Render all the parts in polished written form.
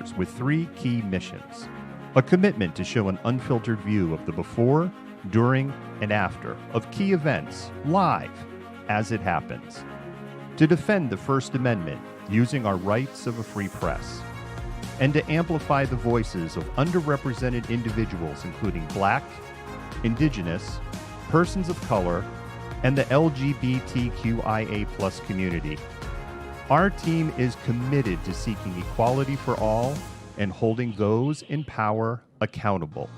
reporters with three key missions. A commitment to show an unfiltered view of the before, during, and after of key events live as it happens. To defend the First Amendment using our rights of a free press. And to amplify the voices of underrepresented individuals including Black, Indigenous, persons of color, and the LGBTQIA+ community. Our team is committed to seeking equality for all and holding those in power accountable.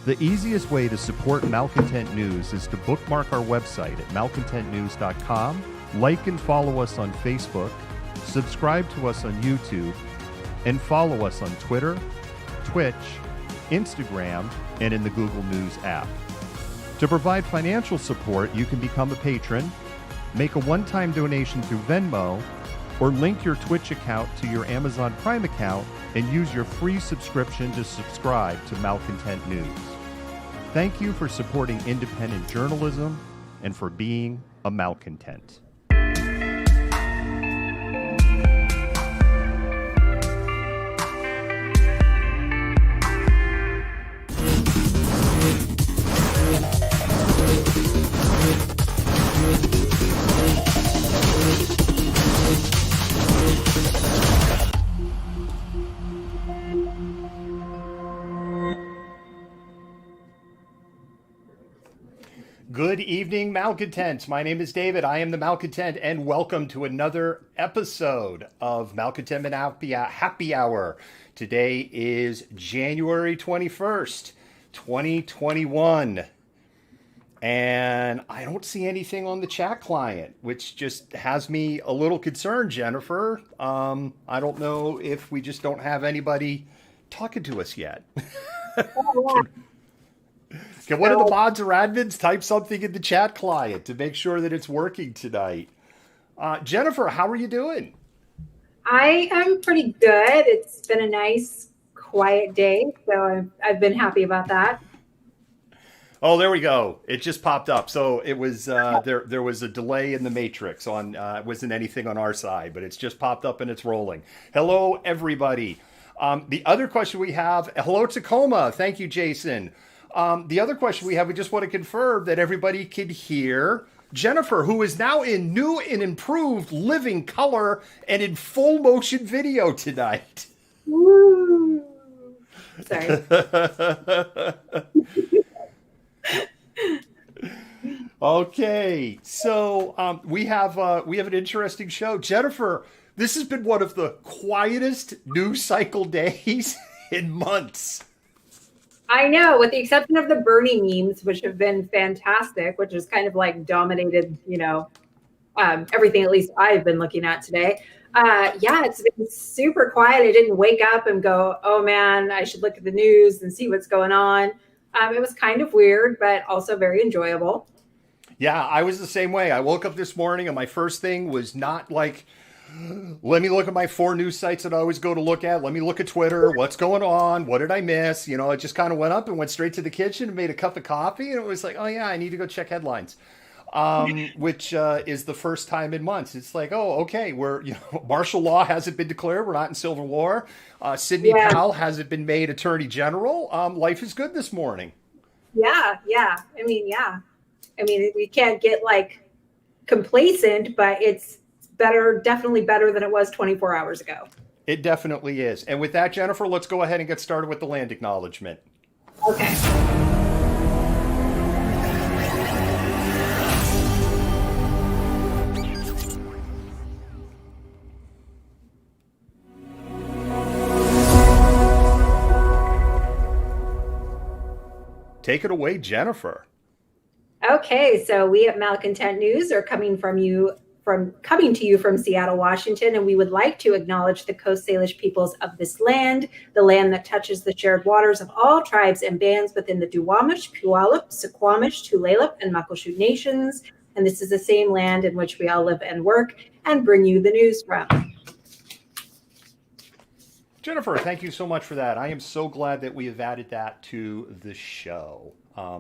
The easiest way to support Malcontent News is to bookmark our website at malcontentnews.com, like and follow us on Facebook, subscribe to us on YouTube, and follow us on Twitter, Twitch, Instagram, and in the Google News app. To provide financial support, you can become a patron, make a one-time donation through Venmo, or link your Twitch account to your Amazon Prime account and use your free subscription to subscribe to Malcontent News. Thank you for supporting independent journalism and for being a malcontent. Good evening, Malcontents. My name is David. I am the Malcontent, and welcome to another episode of Malcontent Happy Hour. Today is January 21st, 2021. And I don't see anything on the chat client, which just has me a little concerned, Jennifer. I don't know if we just don't have anybody talking to us yet. Can one of the mods or admins type something in the chat client to make sure that it's working tonight? Jennifer, how are you doing? I am pretty good. It's been a nice, quiet day, so I've been happy about that. Oh, there we go. It just popped up. So it was there was a delay in the matrix on it wasn't anything on our side, but it's just popped up and it's rolling. Hello, everybody. The other question we have, hello, Tacoma. Thank you, Jason. The other question we have, we just want to confirm that everybody could hear Jennifer, who is now in new and improved living color and in full motion video tonight. Woo! Sorry. Okay, so we have an interesting show. Jennifer, this has been one of the quietest news cycle days in months. I know, with the exception of the Bernie memes, which have been fantastic, which has kind of like dominated, everything at least I've been looking at today. Yeah, it's been super quiet. I didn't wake up and go, oh man, I should look at the news and see what's going on. It was kind of weird, but also very enjoyable. Yeah, I was the same way. I woke up this morning and my first thing was not like, let me look at my 4 news sites that I always go to look at. Let me look at Twitter. What's going on? What did I miss? I just kind of went up and went straight to the kitchen and made a cup of coffee. And it was like, oh, yeah, I need to go check headlines, which is the first time in months. It's like, oh, okay, martial law hasn't been declared. We're not in civil war. Sidney Powell hasn't been made attorney general. Life is good this morning. Yeah. I mean, we can't get like complacent, but it's better, definitely better than it was 24 hours ago. It definitely is. And with that, Jennifer, let's go ahead and get started with the land acknowledgement. Okay. Take it away, Jennifer. Okay, so we at Malcontent News are coming to you from Seattle, Washington, and we would like to acknowledge the Coast Salish peoples of this land, the land that touches the shared waters of all tribes and bands within the Duwamish, Puyallup, Suquamish, Tulalip, and Muckleshoot nations. And this is the same land in which we all live and work and bring you the news from. Jennifer, thank you so much for that. I am so glad that we have added that to the show.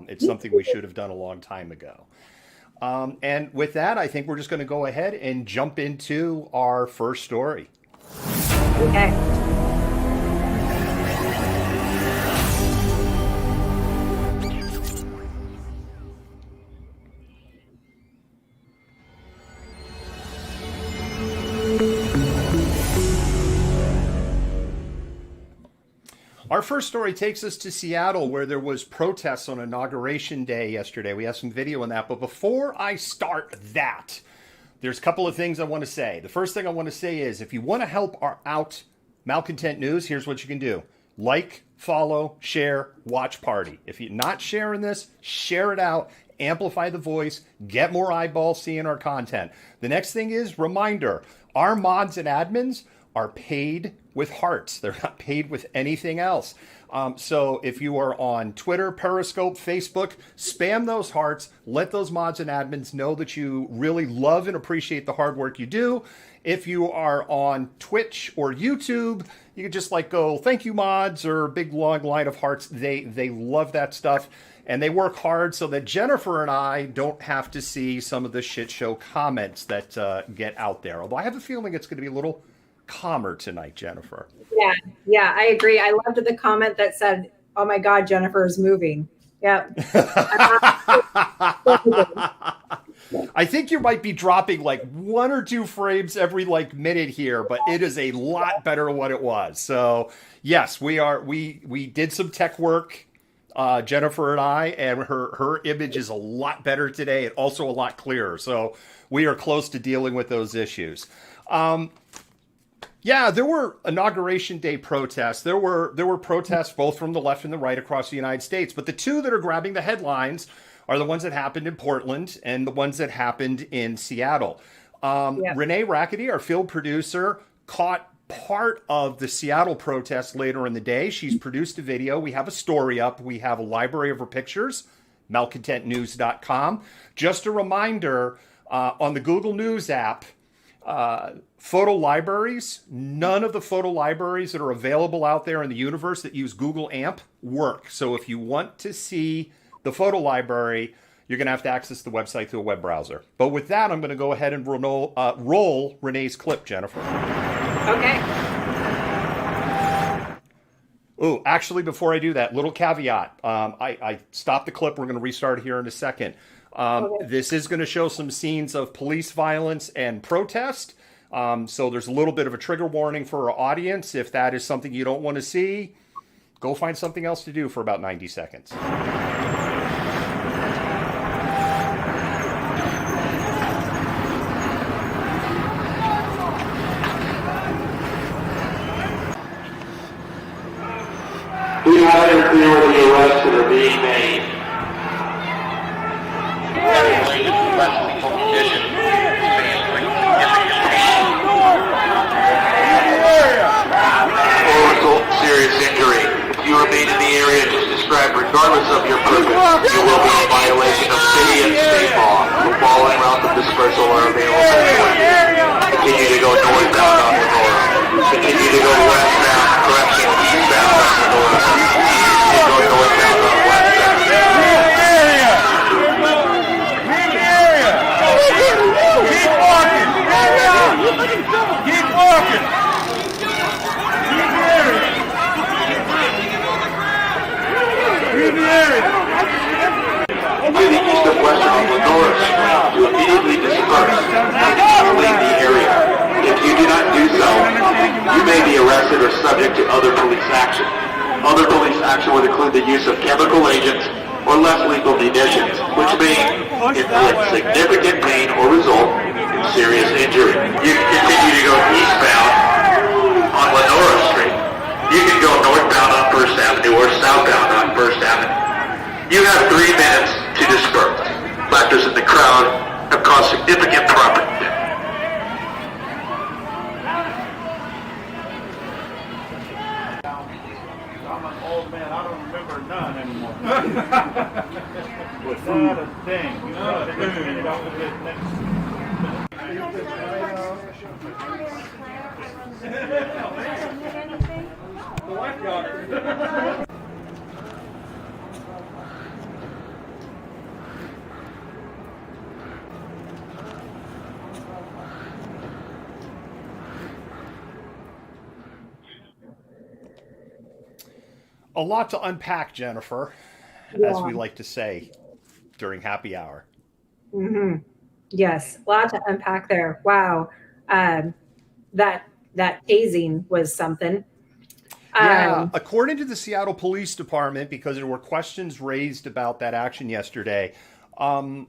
It's something we should have done a long time ago. And with that, I think we're just going to go ahead and jump into our first story. Okay. Our first story takes us to Seattle, where there was protests on Inauguration Day yesterday. We have some video on that. But before I start that, there's a couple of things I want to say. The first thing I want to say is if you want to help out Malcontent News, here's what you can do. Like, follow, share, watch party. If you're not sharing this, share it out. Amplify the voice, get more eyeballs seeing our content. The next thing is reminder, our mods and admins are paid with hearts. They're not paid with anything else. So if you are on Twitter, Periscope, Facebook, spam those hearts. Let those mods and admins know that you really love and appreciate the hard work you do. If you are on Twitch or YouTube, you can just go, thank you, mods, or a big long line of hearts. They love that stuff. And they work hard so that Jennifer and I don't have to see some of the shit show comments that get out there. Although I have a feeling it's going to be a little calmer tonight, Jennifer. Yeah, I agree. I loved the comment that said, "Oh my God, Jennifer is moving." Yeah. I think you might be dropping 1 or 2 frames every minute here, but it is a lot better than what it was. So yes, we did some tech work. Jennifer and I, and her image is a lot better today and also a lot clearer. So we are close to dealing with those issues. Yeah, there were Inauguration Day protests. There were protests both from the left and the right across the United States. But the two that are grabbing the headlines are the ones that happened in Portland and the ones that happened in Seattle. Renee Rackety, our field producer, caught part of the Seattle protest later in the day. She's produced a video. We have a story up. We have a library of her pictures, malcontentnews.com. Just a reminder, on the Google News app, photo libraries, none of the photo libraries that are available out there in the universe that use Google AMP work. So if you want to see the photo library, you're going to have to access the website through a web browser. But with that, I'm going to go ahead and roll Renee's clip, Jennifer. Okay. Oh, actually, before I do that, little caveat. I stopped the clip. We're going to restart here in a second. Okay. This is going to show some scenes of police violence and protest. So there's a little bit of a trigger warning for our audience. If that is something you don't want to see, go find something else to do for about 90 seconds. We have to clear the arrests that are being made. Or result in serious injury. If you remain in the area just described, regardless of your purpose, you will be in violation of city and state law. The following routes of dispersal are available for you. Continue to go northbound on Lenora. Continue to go westbound, correction, eastbound on Lenora. Continue to go northbound on westbound. Keep walking! Keep walking! Leave the area! To the east of western on Lenora Street, to immediately disperse and leave the area. If you do not do so, you may be arrested or subject to other police action. Other police action would include the use of chemical agents or less lethal munitions, which may inflict significant pain or result in serious injury. You can continue to go eastbound on Lenora Street. You can go northbound on First Avenue or southbound on First Avenue. You have 3 minutes to disperse. Factors in the crowd have caused significant property damage. I'm an old man. I don't remember none anymore. Not a thing. You know, they're going to get it off of this The wife got it. A lot to unpack, Jennifer, as we like to say during happy hour. Mm-hmm. Yes, a lot to unpack there. Wow. That tasing was something. Yeah, according to the Seattle Police Department, because there were questions raised about that action yesterday, when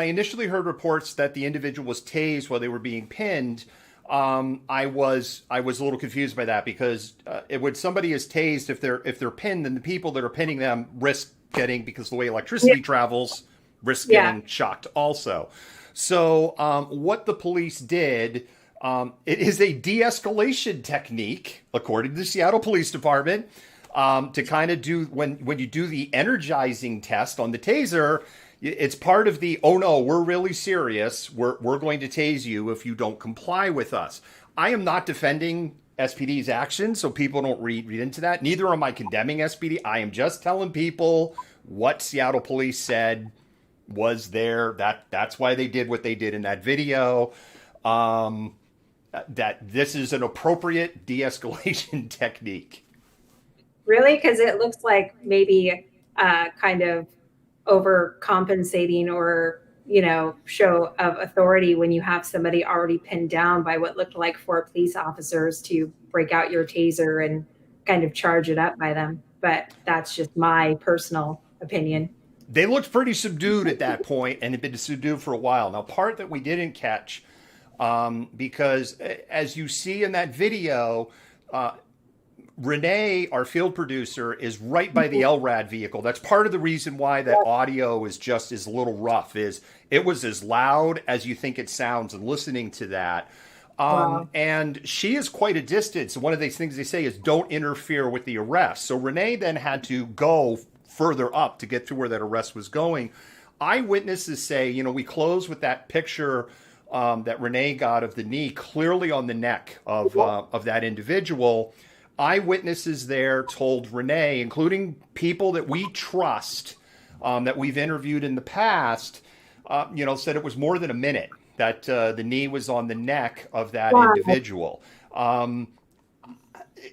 I initially heard reports that the individual was tased while they were being pinned, I was a little confused by that because when somebody is tased, if they're pinned, then the people that are pinning them risk getting, because the way electricity travels, risk getting shocked also. So what the police did, it is a de-escalation technique, according to the Seattle Police Department, to kind of do when you do the energizing test on the taser. It's part of the, oh no, we're really serious. We're going to tase you if you don't comply with us. I am not defending SPD's actions, so people don't read into that. Neither am I condemning SPD. I am just telling people what Seattle police said was there. That's why they did what they did in that video. That this is an appropriate de-escalation technique. Really? Because it looks like maybe kind of overcompensating or, show of authority when you have somebody already pinned down by what looked like 4 police officers to break out your taser and kind of charge it up by them. But that's just my personal opinion. They looked pretty subdued at that point and had been subdued for a while. Now, part that we didn't catch, because as you see in that video, Renee, our field producer, is right by the LRAD vehicle. That's part of the reason why that audio is just as a little rough, is it was as loud as you think it sounds and listening to that. And she is quite a distance. One of these things they say is don't interfere with the arrest. So Renee then had to go further up to get to where that arrest was going. Eyewitnesses say, we close with that picture that Renee got of the knee clearly on the neck of that individual. Eyewitnesses there told Renee, including people that we trust, that we've interviewed in the past, said it was more than a minute that the knee was on the neck of that individual.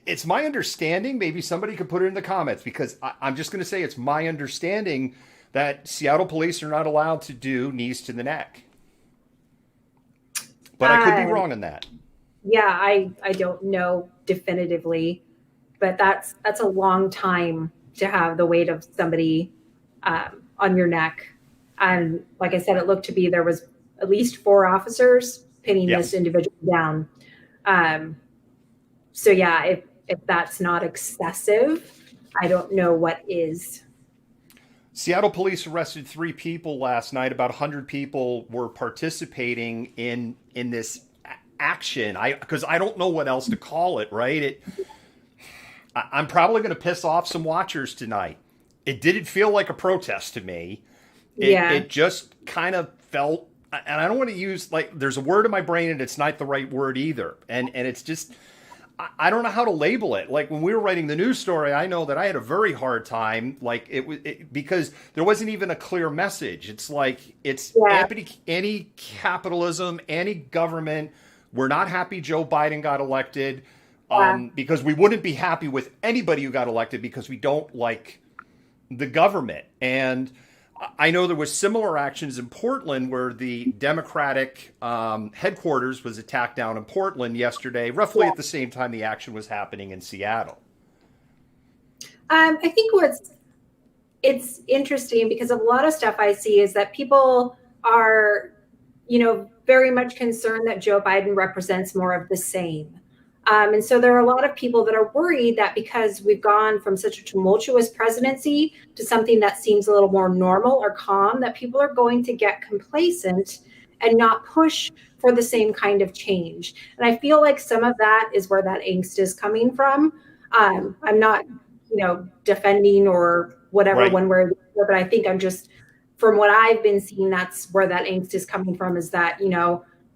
It's my understanding, maybe somebody could put it in the comments, because I'm just going to say it's my understanding that Seattle police are not allowed to do knees to the neck. But I could be wrong on that. Yeah, I don't know definitively, but that's a long time to have the weight of somebody on your neck. And like I said, it looked to be there was at least 4 officers pinning this individual down. So yeah, if that's not excessive, I don't know what is. Seattle police arrested 3 people last night. About 100 people were participating in this action. Because I don't know what else to call it, right? I'm probably going to piss off some watchers tonight. It didn't feel like a protest to me. It just kind of felt, and I don't want to use, there's a word in my brain and it's not the right word either. And it's just, I don't know how to label it. Like when we were writing the news story, I know that I had a very hard time, because there wasn't even a clear message. It's like, it's anti-capitalism, anti-government. We're not happy Joe Biden got elected, because we wouldn't be happy with anybody who got elected because we don't like the government. And I know there was similar actions in Portland where the Democratic headquarters was attacked down in Portland yesterday, roughly at the same time the action was happening in Seattle. I think it's interesting because a lot of stuff I see is that people are, very much concerned that Joe Biden represents more of the same. And so there are a lot of people that are worried that because we've gone from such a tumultuous presidency to something that seems a little more normal or calm, that people are going to get complacent and not push for the same kind of change. And I feel like some of that is where that angst is coming from. I'm not, defending or whatever one way or the other, but I think I'm just, from what I've been seeing, that's where that angst is coming from, is that,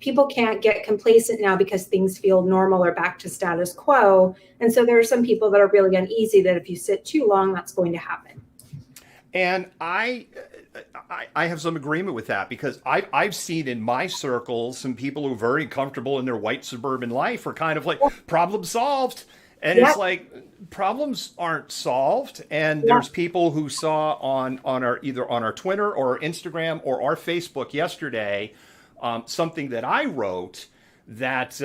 people can't get complacent now because things feel normal or back to status quo. And so there are some people that are really uneasy that if you sit too long, that's going to happen. And I have some agreement with that, because I've seen in my circles some people who are very comfortable in their white suburban life are kind of like, problem solved. And it's like, problems aren't solved. And there's people who saw on our, either on our Twitter or our Instagram or our Facebook yesterday, something that I wrote that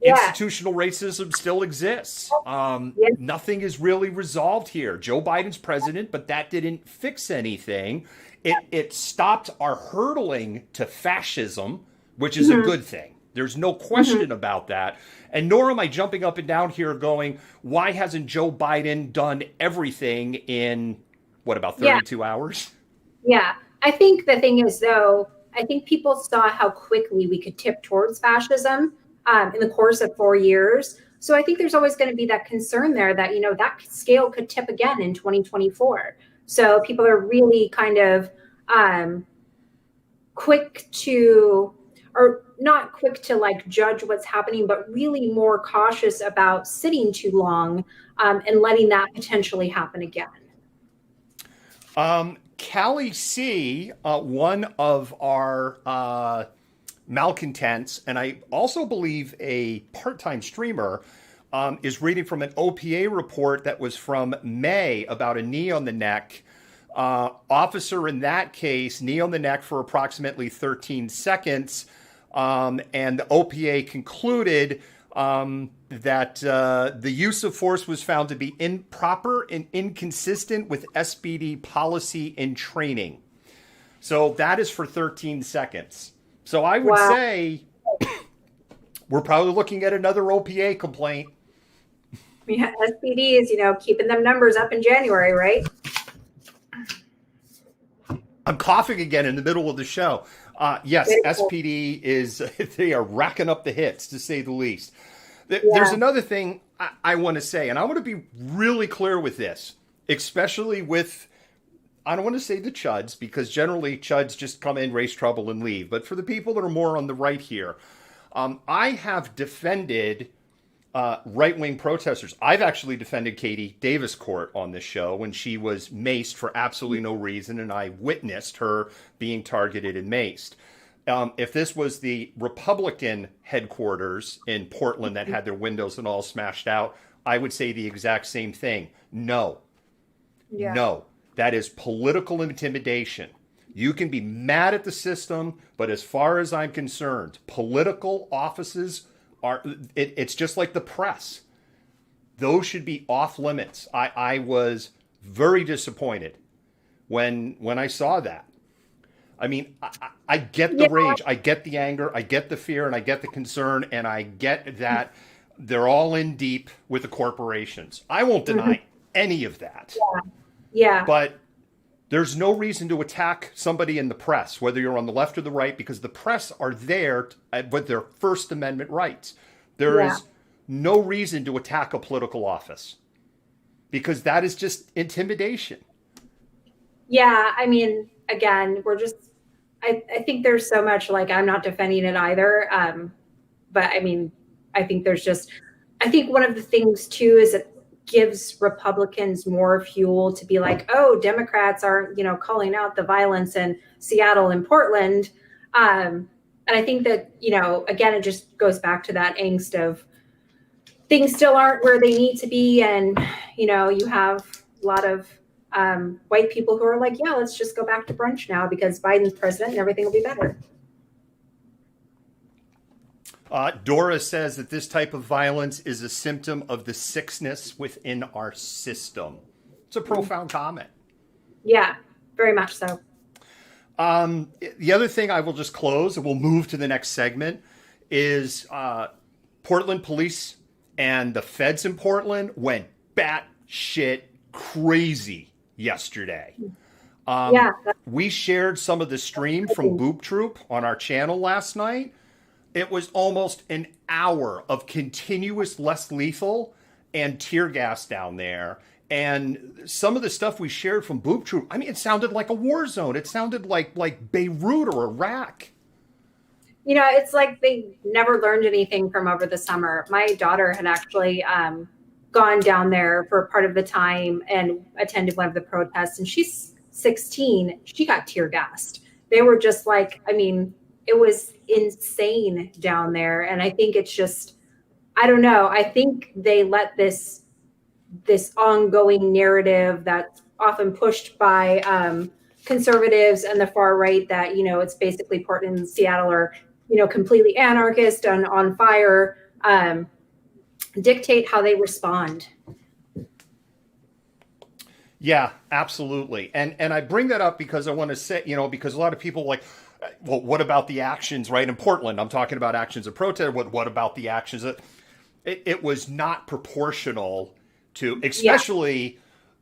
Institutional racism still exists. Yes. Nothing is really resolved here. Joe Biden's president, but that didn't fix anything. It stopped our hurtling to fascism, which is a good thing. There's no question about that. And nor am I jumping up and down here going, why hasn't Joe Biden done everything in, what, about 32 hours? Yeah. I think the thing is, though, I think people saw how quickly we could tip towards fascism in the course of 4 years. So I think there's always going to be that concern there that, that scale could tip again in 2024. So people are really kind of quick to, or not quick to like judge what's happening, but really more cautious about sitting too long and letting that potentially happen again. Callie C, one of our malcontents, and I also believe a part-time streamer, is reading from an OPA report that was from May about a knee on the neck. Officer in that case, knee on the neck for approximately 13 seconds. And the OPA concluded that the use of force was found to be improper and inconsistent with SPD policy and training. So that is for 13 seconds. So I would say we're probably looking at another OPA complaint. Yeah, SPD is, keeping them numbers up in January, right? I'm coughing again in the middle of the show. Yes, SPD is, they are racking up the hits, to say the least. There's another thing I want to say, and I want to be really clear with this, especially with, I don't want to say the chuds, because generally chuds just come in, raise trouble, and leave. But for the people that are more on the right here, I have defended right-wing protesters. I've actually defended Katie Davis Court on this show when she was maced for absolutely no reason, and I witnessed her being targeted and maced. If this was the Republican headquarters in Portland that had their windows and all smashed out, I would say the exact same thing. No. That is political intimidation. You can be mad at the system, but as far as I'm concerned, political offices it's just like the press. Those should be off limits. I was very disappointed when I saw that. I mean, I get the rage, I get the anger, I get the fear, and I get the concern, and I get that they're all in deep with the corporations. I won't deny any of that. Yeah. But there's no reason to attack somebody in the press, whether you're on the left or the right, because the press are there with their First Amendment rights. There is no reason to attack a political office because that is just intimidation. Yeah. I mean, again, I think there's so much, like, I'm not defending it either. But I mean, I think I think one of the things too is it gives Republicans more fuel to be like, oh, Democrats aren't, calling out the violence in Seattle and Portland. And I think that, again, it just goes back to that angst of things still aren't where they need to be. And, you have a lot of white people who are like, yeah, let's just go back to brunch now because Biden's president and everything will be better. Dora says that this type of violence is a symptom of the sickness within our system. It's a profound comment. Yeah, very much so. The other thing I will just close, and we'll move to the next segment, is Portland police and the feds in Portland went batshit crazy yesterday. We shared some of the stream from Boop Troop on our channel last night. It was almost an hour of continuous less lethal and tear gas down there. And some of the stuff we shared from Boop Troop, I mean, it sounded like a war zone. It sounded like Beirut or Iraq. It's like they never learned anything from over the summer. My daughter had actually gone down there for part of the time and attended one of the protests. And she's 16. She got tear gassed. They were just like, I mean, it was insane down there. And I think it's just, I don't know. I think they let this ongoing narrative that's often pushed by conservatives and the far right that, it's basically Portland and Seattle are, completely anarchist and on fire. dictate how they respond. Yeah, absolutely. And I bring that up because I want to say, because a lot of people like, well, what about the actions, right? In Portland, I'm talking about actions of protest. What about the actions? It was not proportional to, especially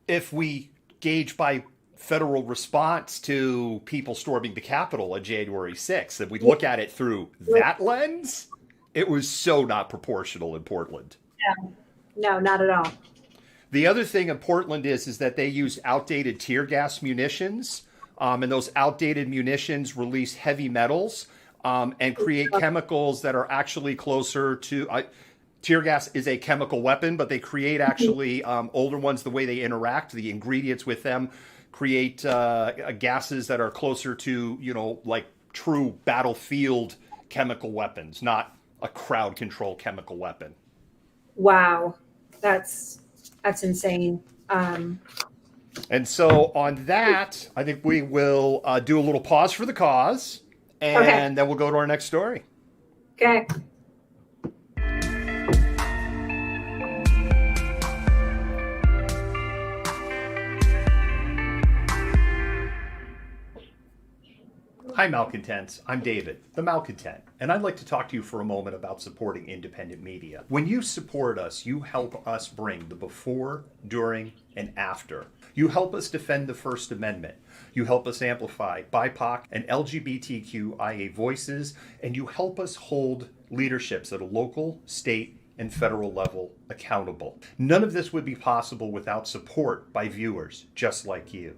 if we gauge by federal response to people storming the Capitol on January 6th. If we look at it through that lens, it was so not proportional in Portland. No, not at all. The other thing in Portland is that they use outdated tear gas munitions, and those outdated munitions release heavy metals and create chemicals that are actually closer to tear gas is a chemical weapon, but they create actually older ones. The way they interact, the ingredients with them create gases that are closer to like true battlefield chemical weapons, not a crowd control chemical weapon. Wow, that's insane. And so on that, I think we will do a little pause for the cause, and then we'll go to our next story. Okay. Hi, Malcontents. I'm David, the Malcontent, and I'd like to talk to you for a moment about supporting independent media. When you support us, you help us bring the before, during, and after. You help us defend the First Amendment. You help us amplify BIPOC and LGBTQIA voices, and you help us hold leaderships at a local, state, and federal level accountable. None of this would be possible without support by viewers just like you.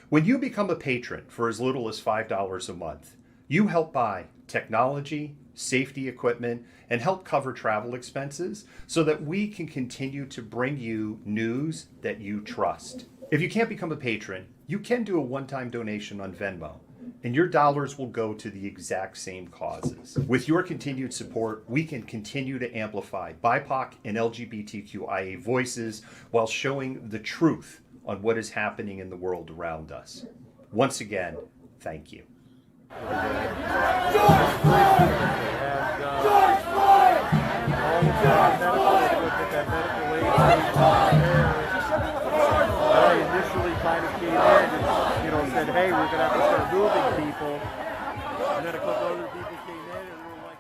When you become a patron for as little as $5 a month, you help buy technology, safety equipment, and help cover travel expenses so that we can continue to bring you news that you trust. If you can't become a patron, you can do a one-time donation on Venmo, and your dollars will go to the exact same causes. With your continued support, we can continue to amplify BIPOC and LGBTQIA voices while showing the truth on what is happening in the world around us. Once again, thank you. Initially kind of came in and, said, hey, we're going to have to start moving people. And then a couple other people came in and we were like,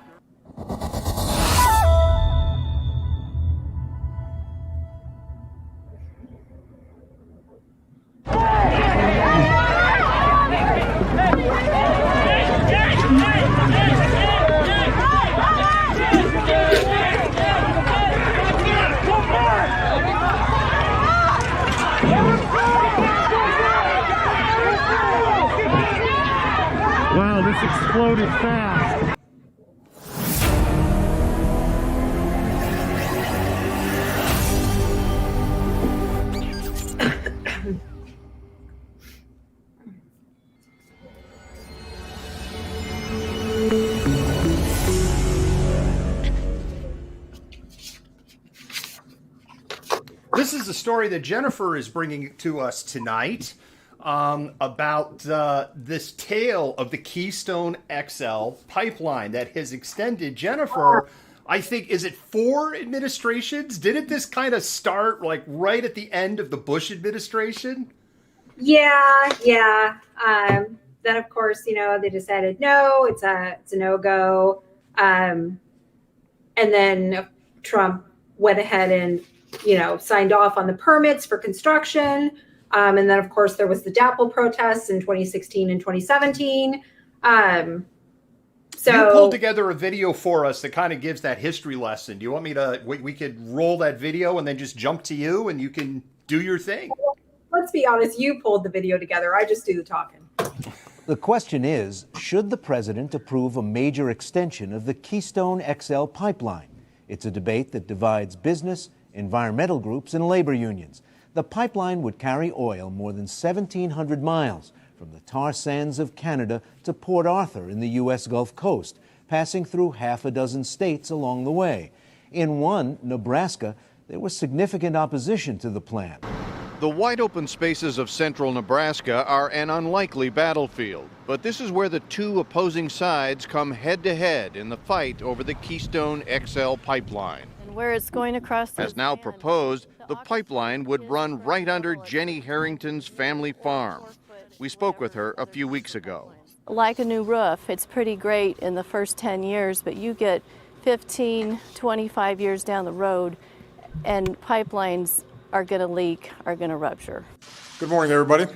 wow, this exploded fast. This is a story that Jennifer is bringing to us tonight about this tale of the Keystone XL pipeline that has extended. Jennifer, I think, is it 4 administrations? Didn't this kind of start like right at the end of the Bush administration? Yeah. Then of course, they decided no, it's a no-go. And then Trump went ahead and signed off on the permits for construction. And then, of course, there was the DAPL protests in 2016 and 2017. So you pulled together a video for us that kind of gives that history lesson. Do you want me to? We could roll that video and then just jump to you, and you can do your thing. Let's be honest. You pulled the video together. I just do the talking. The question is, should the president approve a major extension of the Keystone XL pipeline? It's a debate that divides business, environmental groups, and labor unions. The pipeline would carry oil more than 1,700 miles from the tar sands of Canada to Port Arthur in the U.S. Gulf Coast, passing through half a dozen states along the way. In one, Nebraska, there was significant opposition to the plan. The wide open spaces of central Nebraska are an unlikely battlefield, but this is where the two opposing sides come head to head in the fight over the Keystone XL pipeline. And where it's going across As now proposed, the pipeline would run right under Jenny Harrington's family farm. We spoke with her a few weeks ago. Like a new roof, it's pretty great in the first 10 years, but you get 15, 25 years down the road and pipelines are going to leak, are going to rupture. Good morning, everybody.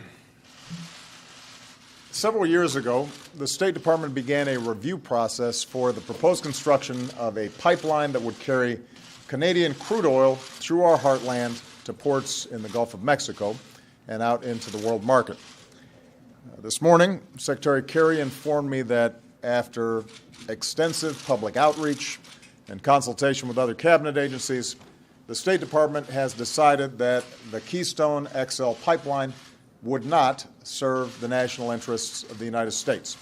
Several years ago, the State Department began a review process for the proposed construction of a pipeline that would carry Canadian crude oil through our heartland to ports in the Gulf of Mexico and out into the world market. This morning, Secretary Kerry informed me that after extensive public outreach and consultation with other cabinet agencies, the State Department has decided that the Keystone XL pipeline would not serve the national interests of the United States.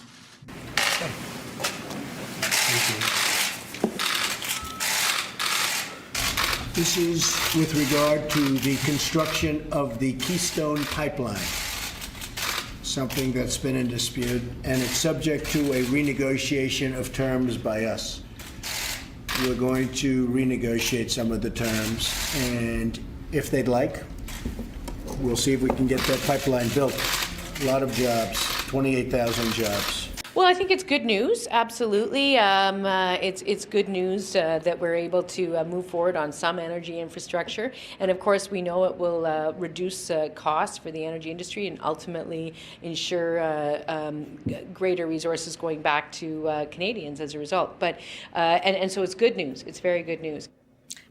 This is with regard to the construction of the Keystone pipeline, something that's been in dispute, and it's subject to a renegotiation of terms by us. We're going to renegotiate some of the terms, and if they'd like, we'll see if we can get that pipeline built. A lot of jobs, 28,000 jobs. Well, I think it's good news, absolutely. It's good news that we're able to move forward on some energy infrastructure. And of course, we know it will reduce costs for the energy industry and ultimately ensure greater resources going back to Canadians as a result. But and so it's good news. It's very good news.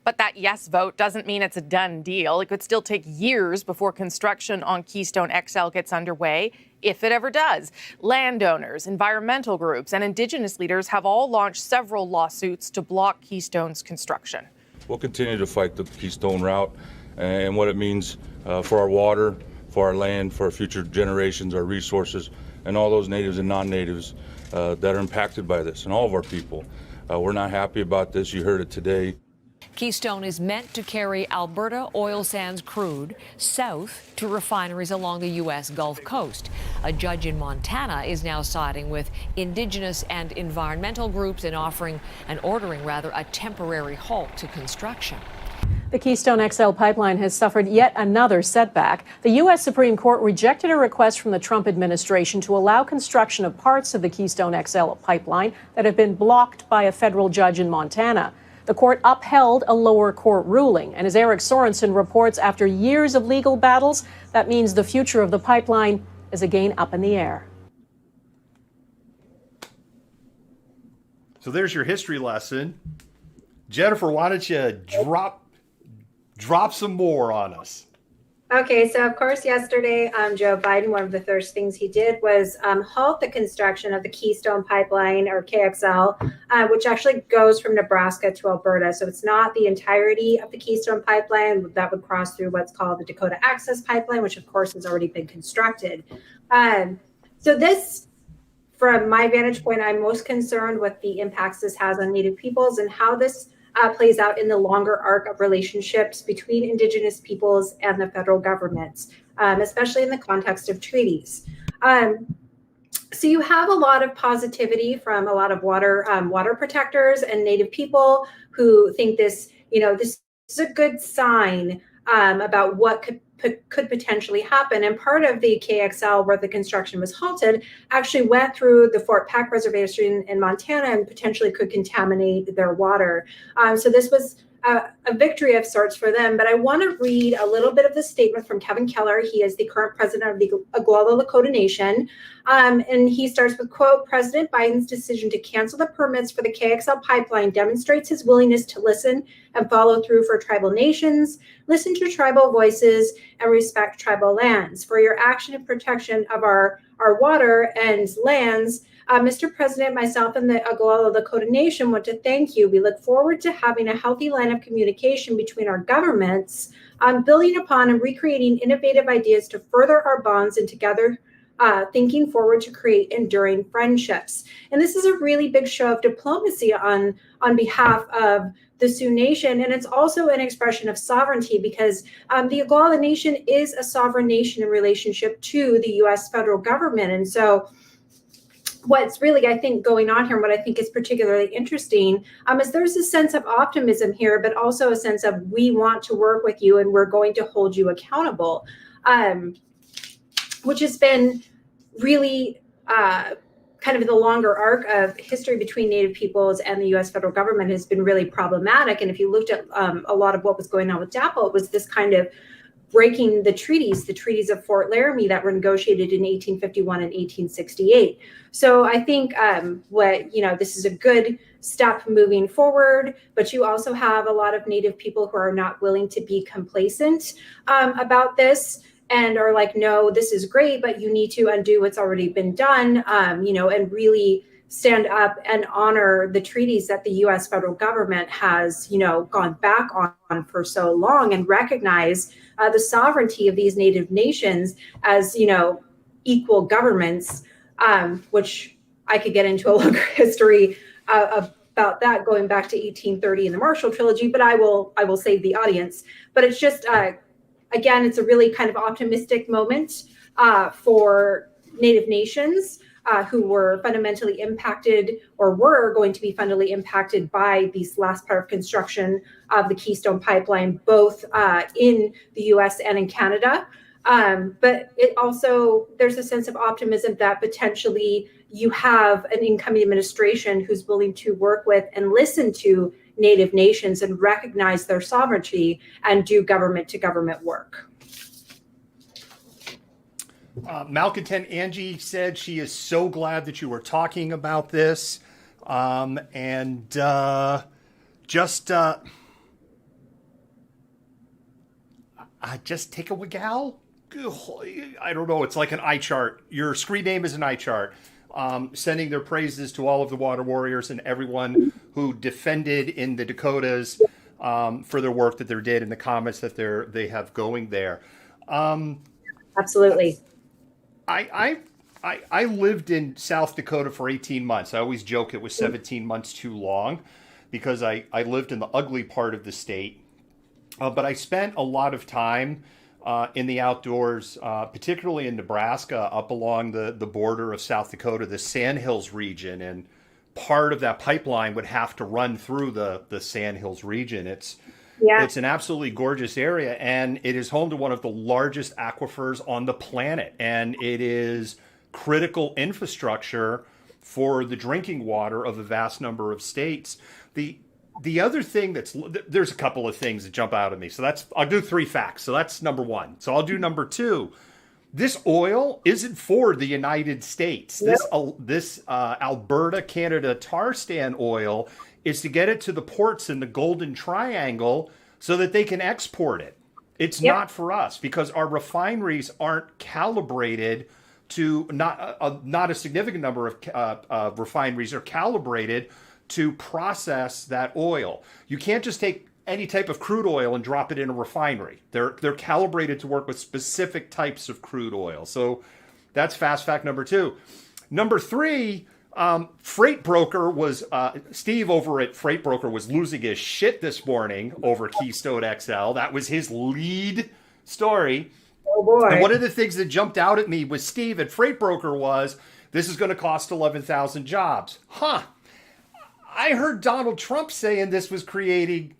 But that yes vote doesn't mean it's a done deal. It could still take years before construction on Keystone XL gets underway, if it ever does. Landowners, environmental groups, and Indigenous leaders have all launched several lawsuits to block Keystone's construction. We'll continue to fight the Keystone route and what it means for our water, for our land, for our future generations, our resources, and all those natives and non-natives that are impacted by this, and all of our people. We're not happy about this. You heard it today. Keystone is meant to carry Alberta oil sands crude south to refineries along the U.S. Gulf Coast. A judge in Montana is now siding with Indigenous and environmental groups and ordering a temporary halt to construction. The Keystone XL pipeline has suffered yet another setback. The U.S. Supreme Court rejected a request from the Trump administration to allow construction of parts of the Keystone XL pipeline that have been blocked by a federal judge in Montana. The court upheld a lower court ruling. And as Eric Sorensen reports, after years of legal battles, that means the future of the pipeline is again up in the air. So there's your history lesson. Jennifer, why don't you drop some more on us? Okay, so of course, yesterday, Joe Biden, one of the first things he did was halt the construction of the Keystone Pipeline, or KXL, which actually goes from Nebraska to Alberta. So it's not the entirety of the Keystone Pipeline that would cross through what's called the Dakota Access Pipeline, which of course has already been constructed. So this, from my vantage point, I'm most concerned with the impacts this has on Native peoples and how this plays out in the longer arc of relationships between Indigenous peoples and the federal governments, especially in the context of treaties. So you have a lot of positivity from a lot of water protectors and Native people who think this is a good sign about what could potentially happen. And part of the KXL, where the construction was halted, actually went through the Fort Peck Reservation in Montana and potentially could contaminate their water. So this was a victory of sorts for them. But I want to read a little bit of the statement from Kevin Keller. He is the current president of the Oglala Lakota Nation. And he starts with, quote, President Biden's decision to cancel the permits for the KXL pipeline demonstrates his willingness to listen and follow through for tribal nations, listen to tribal voices, and respect tribal lands. For your action and protection of our water and lands, Mr. President, myself and the Oglala Lakota Nation want to thank you. We look forward to having a healthy line of communication between our governments, building upon and recreating innovative ideas to further our bonds and together thinking forward to create enduring friendships. And this is a really big show of diplomacy on behalf of the Sioux Nation. And it's also an expression of sovereignty because the Oglala Nation is a sovereign nation in relationship to the U.S. federal government. And so what's really, I think, going on here, and what I think is particularly interesting, is there's a sense of optimism here, but also a sense of we want to work with you and we're going to hold you accountable, which has been really kind of the longer arc of history between Native peoples and the U.S. federal government has been really problematic. And if you looked at a lot of what was going on with DAPL, it was this kind of breaking the treaties of Fort Laramie that were negotiated in 1851 and 1868. So I think this is a good step moving forward, but you also have a lot of Native people who are not willing to be complacent about this and are like, no, this is great, but you need to undo what's already been done, and really stand up and honor the treaties that the U.S. federal government has, gone back on for so long, and recognize the sovereignty of these Native nations as, equal governments, which I could get into a longer history about that going back to 1830 in the Marshall Trilogy, but I will save the audience. But it's just, again, it's a really kind of optimistic moment for Native nations who were fundamentally impacted or were going to be fundamentally impacted by this last part of construction of the Keystone Pipeline, both in the US and in Canada. But it also, there's a sense of optimism that potentially you have an incoming administration who's willing to work with and listen to Native nations and recognize their sovereignty and do government to government work. Malcontent Angie said she is so glad that you were talking about this. Just take a wiggle. I don't know. It's like an eye chart. Your screen name is an eye chart. Sending their praises to all of the water warriors and everyone who defended in the Dakotas for their work that they did in the comments that they have going there. Absolutely. I lived in South Dakota for 18 months. I always joke it was 17 months too long because I lived in the ugly part of the state. But I spent a lot of time in the outdoors, particularly in Nebraska, up along the border of South Dakota, the Sandhills region. And part of that pipeline would have to run through the Sandhills region. It's an absolutely gorgeous area, and it is home to one of the largest aquifers on the planet. And it is critical infrastructure for the drinking water of a vast number of states. The other thing there's a couple of things that jump out at me. So I'll do 3 facts. So that's number 1. So I'll do number 2. This oil isn't for the United States. This Alberta, Canada tar sand oil is to get it to the ports in the Golden Triangle so that they can export it. It's not for us because our refineries aren't calibrated to not a significant number of refineries are calibrated to process that oil. You can't just take any type of crude oil and drop it in a refinery. They're calibrated to work with specific types of crude oil. So that's fast fact number 2. Number 3, Freight Broker was Steve over at Freight Broker was losing his shit this morning over Keystone XL. That was his lead story. Oh boy. And one of the things that jumped out at me with Steve at Freight Broker was this is going to cost 11,000 jobs. I heard Donald Trump saying this was creating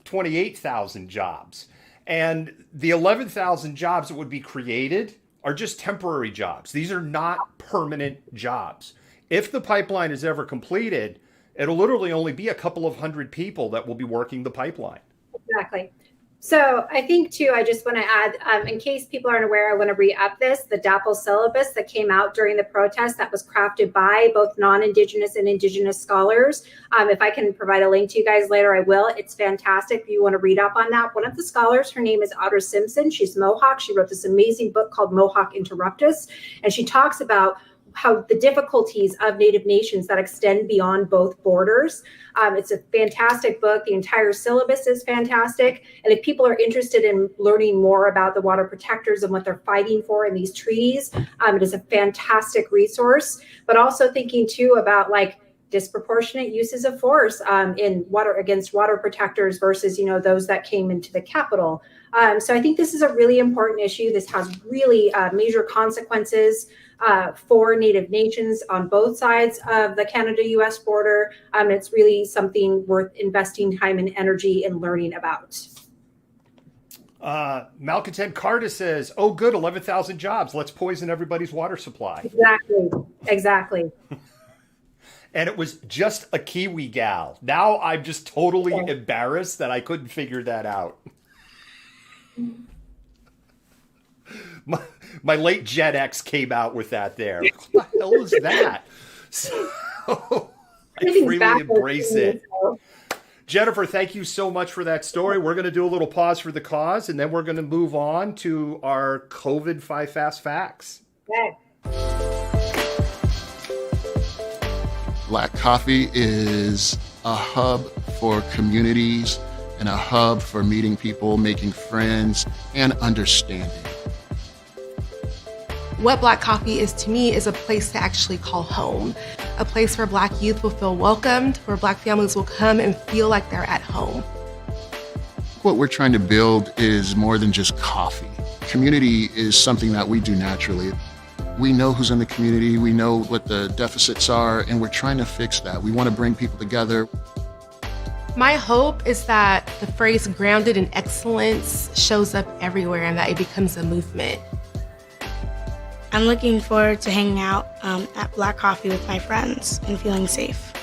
28,000 jobs. And the 11,000 jobs that would be created are just temporary jobs. These are not permanent jobs. If the pipeline is ever completed, it'll literally only be a couple of hundred people that will be working the pipeline. Exactly. So I think, too, I just want to add, in case people aren't aware, I want to re-up this, the DAPL syllabus that came out during the protest that was crafted by both non-Indigenous and Indigenous scholars. If I can provide a link to you guys later, I will. It's fantastic if you want to read up on that. One of the scholars, her name is Audra Simpson. She's Mohawk. She wrote this amazing book called Mohawk Interruptus. And she talks about the difficulties of Native nations that extend beyond both borders. It's a fantastic book. The entire syllabus is fantastic. And if people are interested in learning more about the water protectors and what they're fighting for in these treaties, it is a fantastic resource. But also thinking too about like disproportionate uses of force in water against water protectors versus, those that came into the Capitol. So I think this is a really important issue. This has really major consequences for Native nations on both sides of the Canada-US border. It's really something worth investing time and energy in learning about. Malcontent Carter says, oh, good, 11,000 jobs. Let's poison everybody's water supply. Exactly. And it was just a Kiwi gal. Now I'm just totally embarrassed that I couldn't figure that out. My late Gen X came out with that there. What the hell is that? So I freely embrace it. Jennifer, thank you so much for that story. We're going to do a little pause for the cause, and then we're going to move on to our COVID 5 Fast Facts. Okay. Black Coffee is a hub for communities and a hub for meeting people, making friends, and understanding. What Black Coffee is to me is a place to actually call home, a place where Black youth will feel welcomed, where Black families will come and feel like they're at home. What we're trying to build is more than just coffee. Community is something that we do naturally. We know who's in the community, we know what the deficits are, and we're trying to fix that. We want to bring people together. My hope is that the phrase grounded in excellence shows up everywhere and that it becomes a movement. I'm looking forward to hanging out at Black Coffee with my friends and feeling safe.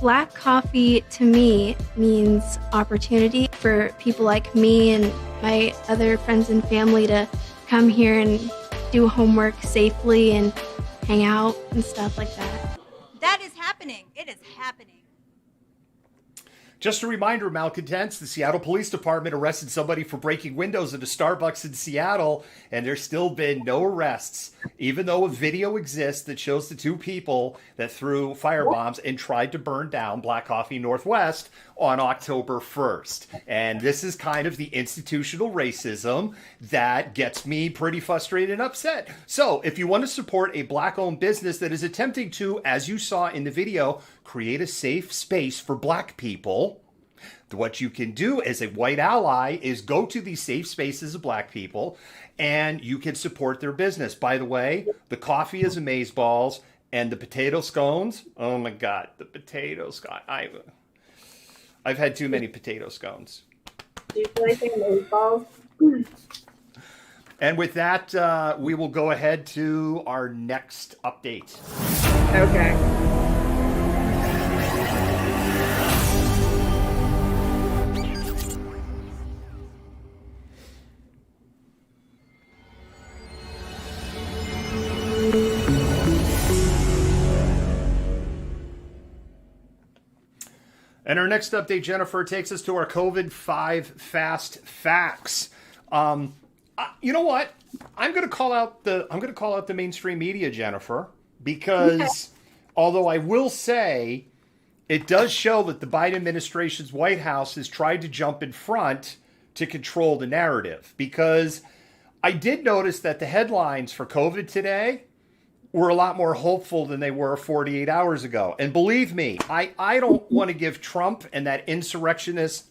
Black Coffee to me means opportunity for people like me and my other friends and family to come here and do homework safely and hang out and stuff like that. That is happening. It is happening. Just a reminder, Malcontents, the Seattle Police Department arrested somebody for breaking windows at a Starbucks in Seattle, and there's still been no arrests, even though a video exists that shows the two people that threw firebombs and tried to burn down Black Coffee Northwest on October 1st. And this is kind of the institutional racism that gets me pretty frustrated and upset. So if you want to support a Black-owned business that is attempting to, as you saw in the video, create a safe space for Black people, what you can do as a white ally is go to these safe spaces of Black people and you can support their business. By the way, the coffee is amazeballs and the potato scones, oh my God, the potato scones. I've had too many potato scones. Do you feel like amazeballs? And with that, we will go ahead to our next update. Okay. And our next update, Jennifer, takes us to our COVID 5 Fast Facts. You know what? I'm going to call out the mainstream media, Jennifer, because although I will say it does show that the Biden administration's White House has tried to jump in front to control the narrative. Because I did notice that the headlines for COVID today were a lot more hopeful than they were 48 hours ago. And believe me, I don't want to give Trump and that insurrectionist,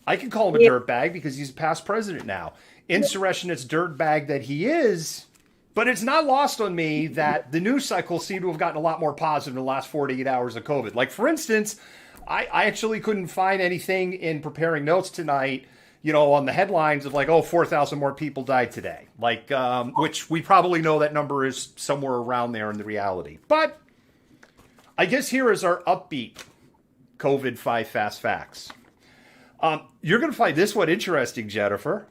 I can call him a dirtbag because he's a past president now, insurrectionist dirtbag that he is, but it's not lost on me that the news cycle seemed to have gotten a lot more positive in the last 48 hours of COVID. Like, for instance, I actually couldn't find anything in preparing notes tonight, you know, on the headlines of like, 4,000 more people died today. Like, which we probably know that number is somewhere around there in the reality. But I guess here is our upbeat COVID 5 Fast Facts. You're going to find this one interesting, Jennifer.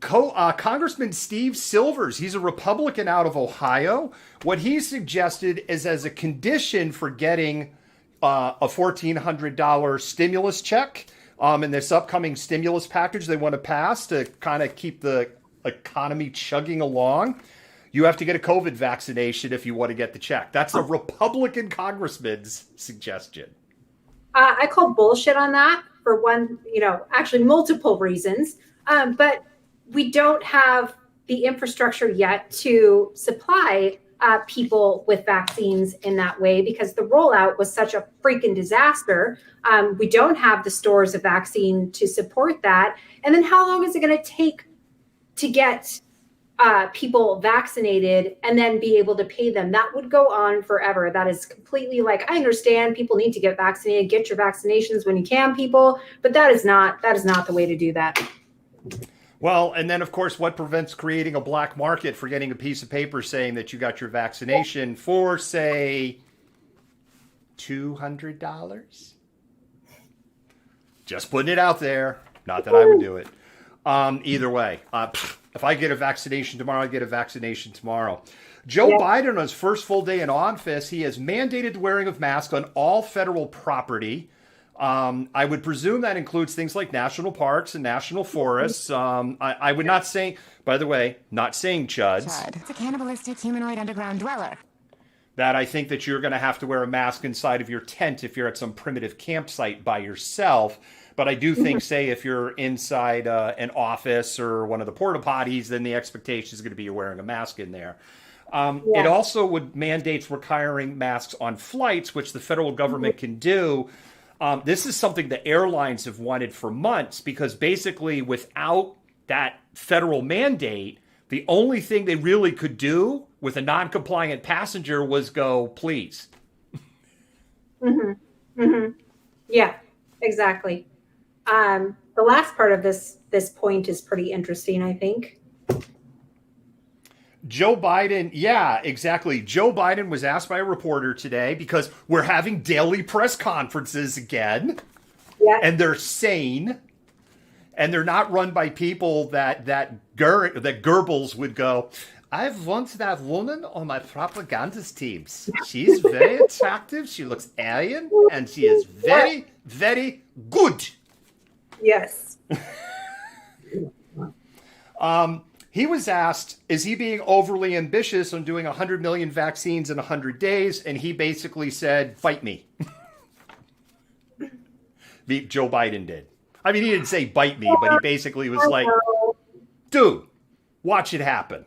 Congressman Steve Silvers, he's a Republican out of Ohio. What he suggested is as a condition for getting a $1,400 stimulus check, in this upcoming stimulus package they want to pass to kind of keep the economy chugging along, you have to get a COVID vaccination if you want to get the check. That's a Republican congressman's suggestion. I call bullshit on that for one, actually multiple reasons. But we don't have the infrastructure yet to supply people with vaccines in that way because the rollout was such a freaking disaster. We don't have the stores of vaccine to support that. And then how long is it going to take to get people vaccinated and then be able to pay them? That would go on forever. That is completely I understand people need to get vaccinated, get your vaccinations when you can, people, but that is not the way to do that. Well, and then, of course, what prevents creating a black market for getting a piece of paper saying that you got your vaccination for, say, $200? Just putting it out there. Not that I would do it. Either way, if I get a vaccination tomorrow, I get a vaccination tomorrow. Joe Biden, on his first full day in office, he has mandated the wearing of masks on all federal property. I would presume that includes things like national parks and national forests. I would not say, by the way, not saying chuds. It's a cannibalistic humanoid underground dweller. That I think that you're going to have to wear a mask inside of your tent if you're at some primitive campsite by yourself. But I do think, say, if you're inside an office or one of the porta potties, then the expectation is going to be you're wearing a mask in there. It also would mandate requiring masks on flights, which the federal government can do. This is something the airlines have wanted for months because basically without that federal mandate, the only thing they really could do with a non-compliant passenger was go, please. Yeah, exactly. The last part of this point is pretty interesting, I think. Joe Biden, yeah, exactly. Joe Biden was asked by a reporter today because we're having daily press conferences again. Yeah. And they're sane. And they're not run by people that Goebbels would go, I've wanted that woman on my propagandist teams. She's very attractive. She looks Aryan. And she is very, very good. Yes. He was asked, is he being overly ambitious on doing 100 million vaccines in 100 days? And he basically said, fight me. Joe Biden did. I mean, he didn't say bite me, but he basically was like, dude, watch it happen.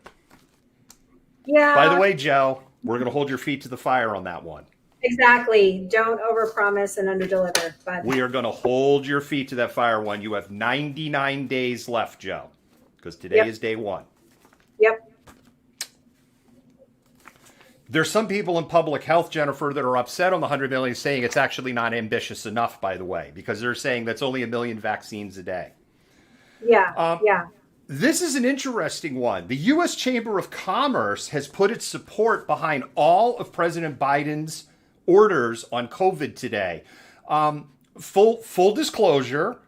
Yeah. By the way, Joe, we're going to hold your feet to the fire on that one. Exactly. Don't overpromise and underdeliver. But We are going to hold your feet to that fire one. You have 99 days left, Joe. Because today is day one. Yep. There's some people in public health, Jennifer, that are upset on the 100 million, saying it's actually not ambitious enough, by the way, because they're saying that's only 1 million vaccines a day. Yeah. This is an interesting one. The U.S. Chamber of Commerce has put its support behind all of President Biden's orders on COVID today. Full disclosure.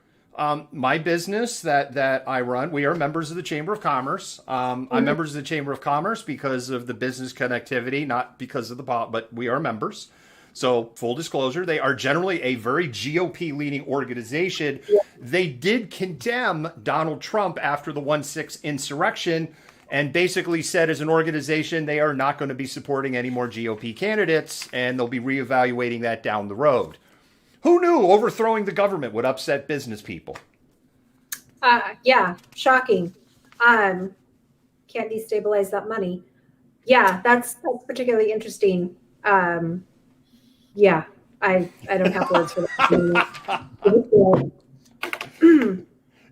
My business that I run, we are members of the Chamber of Commerce. I'm members of the Chamber of Commerce because of the business connectivity, not because of the but we are members. So full disclosure, they are generally a very GOP-leaning organization. Yeah. They did condemn Donald Trump after the 1/6 insurrection and basically said as an organization, they are not going to be supporting any more GOP candidates, and they'll be reevaluating that down the road. Who knew overthrowing the government would upset business people? Yeah, shocking. Can't destabilize that money. Yeah, that's particularly interesting. Yeah, I don't have words for that.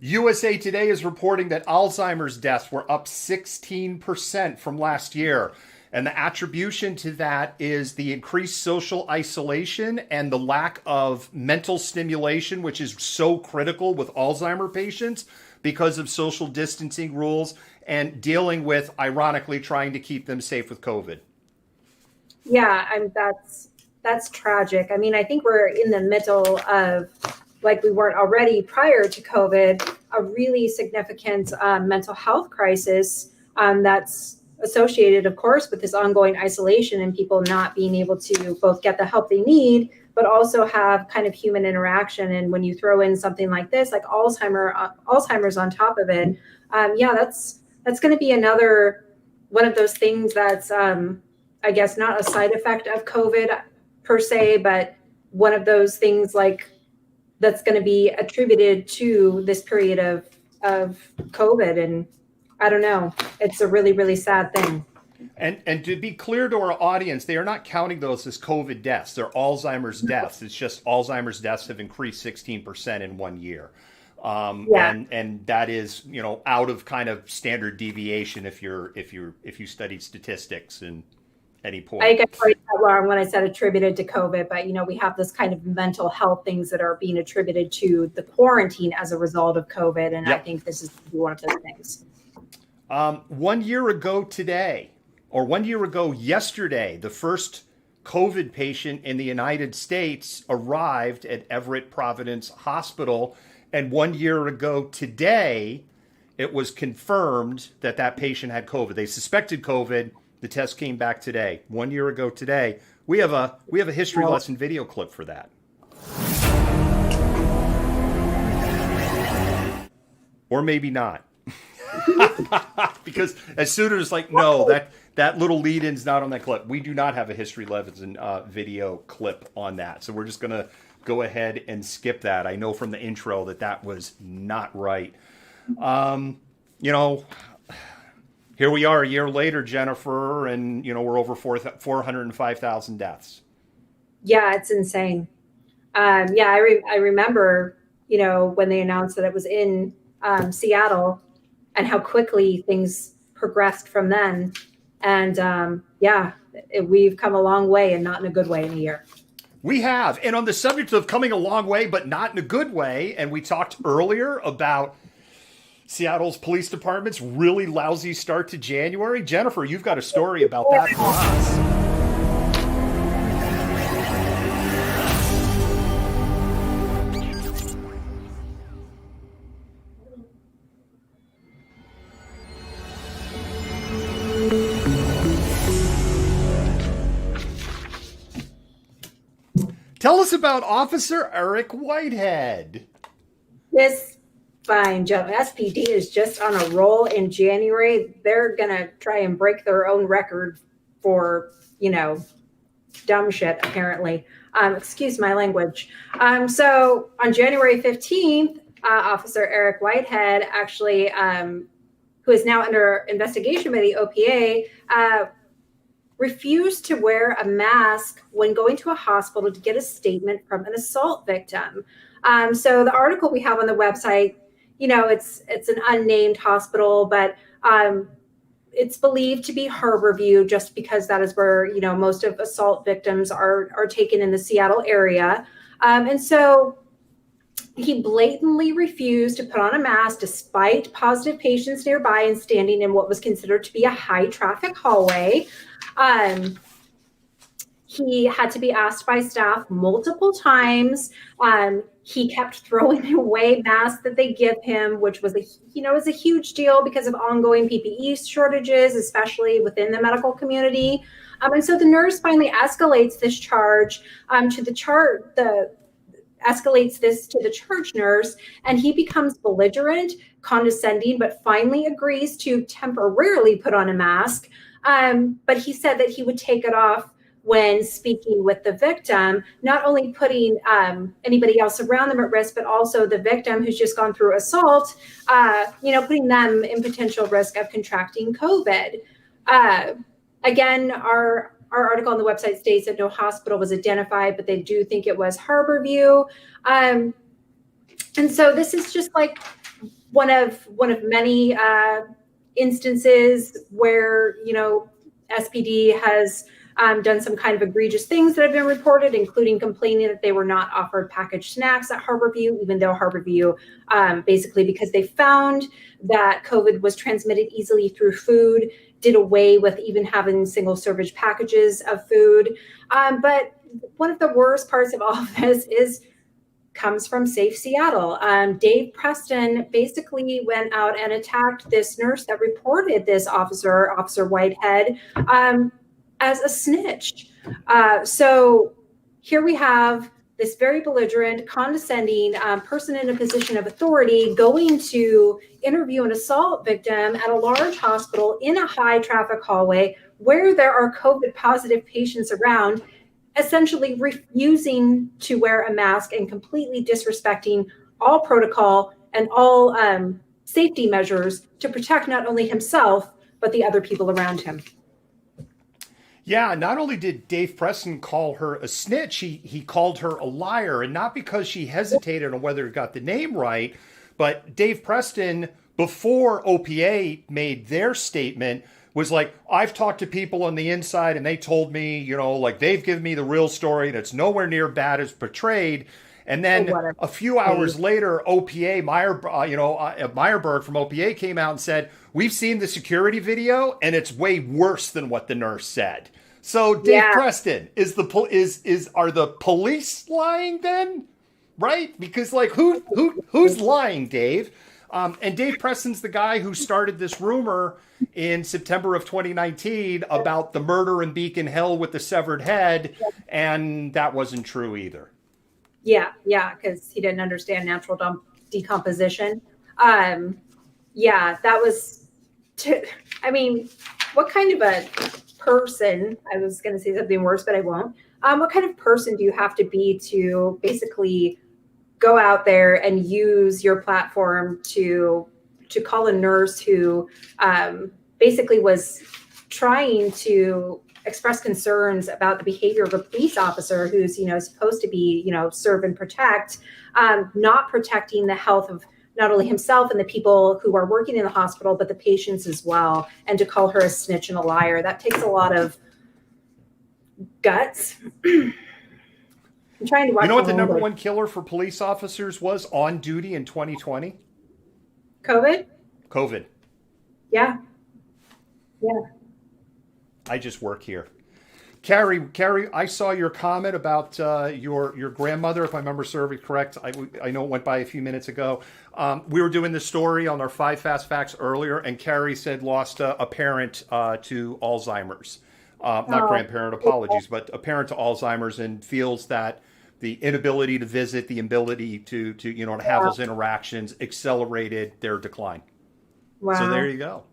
USA Today is reporting that Alzheimer's deaths were up 16% from last year. And the attribution to that is the increased social isolation and the lack of mental stimulation, which is so critical with Alzheimer patients because of social distancing rules and dealing with, ironically, trying to keep them safe with COVID. Yeah, that's tragic. I mean, I think we're in the middle of, like we weren't already prior to COVID, a really significant mental health crisis that's associated, of course, with this ongoing isolation and people not being able to both get the help they need, but also have kind of human interaction. And when you throw in something like this, like Alzheimer's on top of it, yeah, that's going to be another one of those things that's, I guess, not a side effect of COVID per se, but one of those things like that's going to be attributed to this period of COVID. And I don't know, it's a really, really sad thing. And to be clear to our audience, they are not counting those as COVID deaths. They're Alzheimer's deaths. It's just Alzheimer's deaths have increased 16% in 1 year. And that is, out of kind of standard deviation if you studied statistics and any point. I got that wrong when I said attributed to COVID, but we have this kind of mental health things that are being attributed to the quarantine as a result of COVID. And I think this is one of those things. 1 year ago today, or 1 year ago yesterday, the first COVID patient in the United States arrived at Everett Providence Hospital. And 1 year ago today, it was confirmed that that patient had COVID. They suspected COVID. The test came back today. 1 year ago today. We have a history lesson video clip for that. Or maybe not. Because as soon as that little lead-in's not on that clip. We do not have a history lesson video clip on that. So we're just going to go ahead and skip that. I know from the intro that was not right. Here we are a year later, Jennifer, and we're over 405,000 deaths. Yeah, it's insane. I remember, when they announced that it was in Seattle and how quickly things progressed from then. And we've come a long way, and not in a good way, in a year. We have. And on the subject of coming a long way, but not in a good way, and we talked earlier about Seattle's police department's really lousy start to January. Jennifer, you've got a story about that for us. Tell us about Officer Eric Whitehead. Fine, Joe. SPD is just on a roll in January. They're going to try and break their own record for, dumb shit, apparently. Excuse my language. So on January 15th, Officer Eric Whitehead, actually, who is now under investigation by the OPA, refused to wear a mask when going to a hospital to get a statement from an assault victim. So the article we have on the website, it's an unnamed hospital, but it's believed to be Harborview, just because that is where, most of assault victims are taken in the Seattle area. And so he blatantly refused to put on a mask despite positive patients nearby and standing in what was considered to be a high traffic hallway. He had to be asked by staff multiple times. He kept throwing away masks that they give him, which was a huge deal because of ongoing PPE shortages, especially within the medical community. And so the nurse finally escalates this charge to the charge nurse, and he becomes belligerent, condescending, but finally agrees to temporarily put on a mask. But he said that he would take it off when speaking with the victim, not only putting anybody else around them at risk, but also the victim who's just gone through assault, putting them in potential risk of contracting COVID. Again, our article on the website states that no hospital was identified, but they do think it was Harborview. And so this is just like one of many instances where, SPD has done some kind of egregious things that have been reported, including complaining that they were not offered packaged snacks at Harborview, even though Harborview, basically because they found that COVID was transmitted easily through food, did away with even having single servage packages of food. But one of the worst parts of all of this comes from Safe Seattle. Dave Preston basically went out and attacked this nurse that reported this Officer Whitehead, as a snitch. So here we have this very belligerent, condescending person in a position of authority going to interview an assault victim at a large hospital in a high traffic hallway where there are COVID positive patients around, essentially refusing to wear a mask and completely disrespecting all protocol and all safety measures to protect not only himself, but the other people around him. Yeah, not only did Dave Preston call her a snitch, he called her a liar, and not because she hesitated on whether he got the name right, but Dave Preston, before OPA made their statement, was like, I've talked to people on the inside and they told me, like they've given me the real story and it's nowhere near bad as portrayed. And then a few hours later, OPA, Meyerberg from OPA came out and said, we've seen the security video and it's way worse than what the nurse said. So Dave Preston, are the police lying then? Right? Because who's lying, Dave? And Dave Preston's the guy who started this rumor in September of 2019 about the murder in Beacon Hill with the severed head, and that wasn't true either. Yeah, because he didn't understand natural decomposition. That was, what kind of a person, I was going to say something worse, but I won't. What kind of person do you have to be to basically go out there and use your platform to call a nurse who basically was trying to express concerns about the behavior of a police officer who's, supposed to be, serve and protect, not protecting the health of not only himself and the people who are working in the hospital, but the patients as well. And to call her a snitch and a liar, that takes a lot of guts. I'm trying to watch. You know what the number one killer for police officers was on duty in 2020? COVID. Yeah. I just work here. Carrie, I saw your comment about your grandmother, if I remember serving correct. I know it went by a few minutes ago. We were doing this story on our 5 Fast Facts earlier, and Carrie said lost a parent to Alzheimer's. Not grandparent, apologies, but a parent to Alzheimer's, and feels that the inability to visit, the ability to have those interactions accelerated their decline. Wow. So there you go.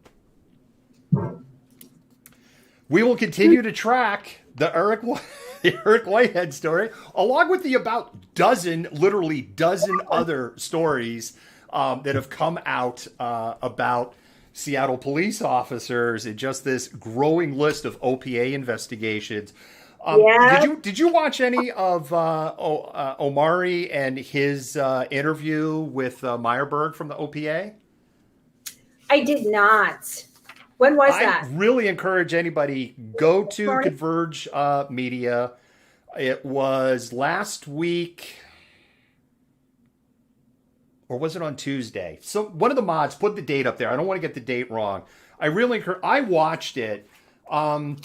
We will continue to track the Eric Whitehead story, along with the literally dozen other stories that have come out about Seattle police officers, and just this growing list of OPA investigations. Did you watch any of Omari and his interview with Meyerberg from the OPA? I did not. When was that? I really encourage anybody, go to Converge Media. It was last week, or was it on Tuesday? So one of the mods put the date up there. I don't want to get the date wrong. I really encourage. I watched it. I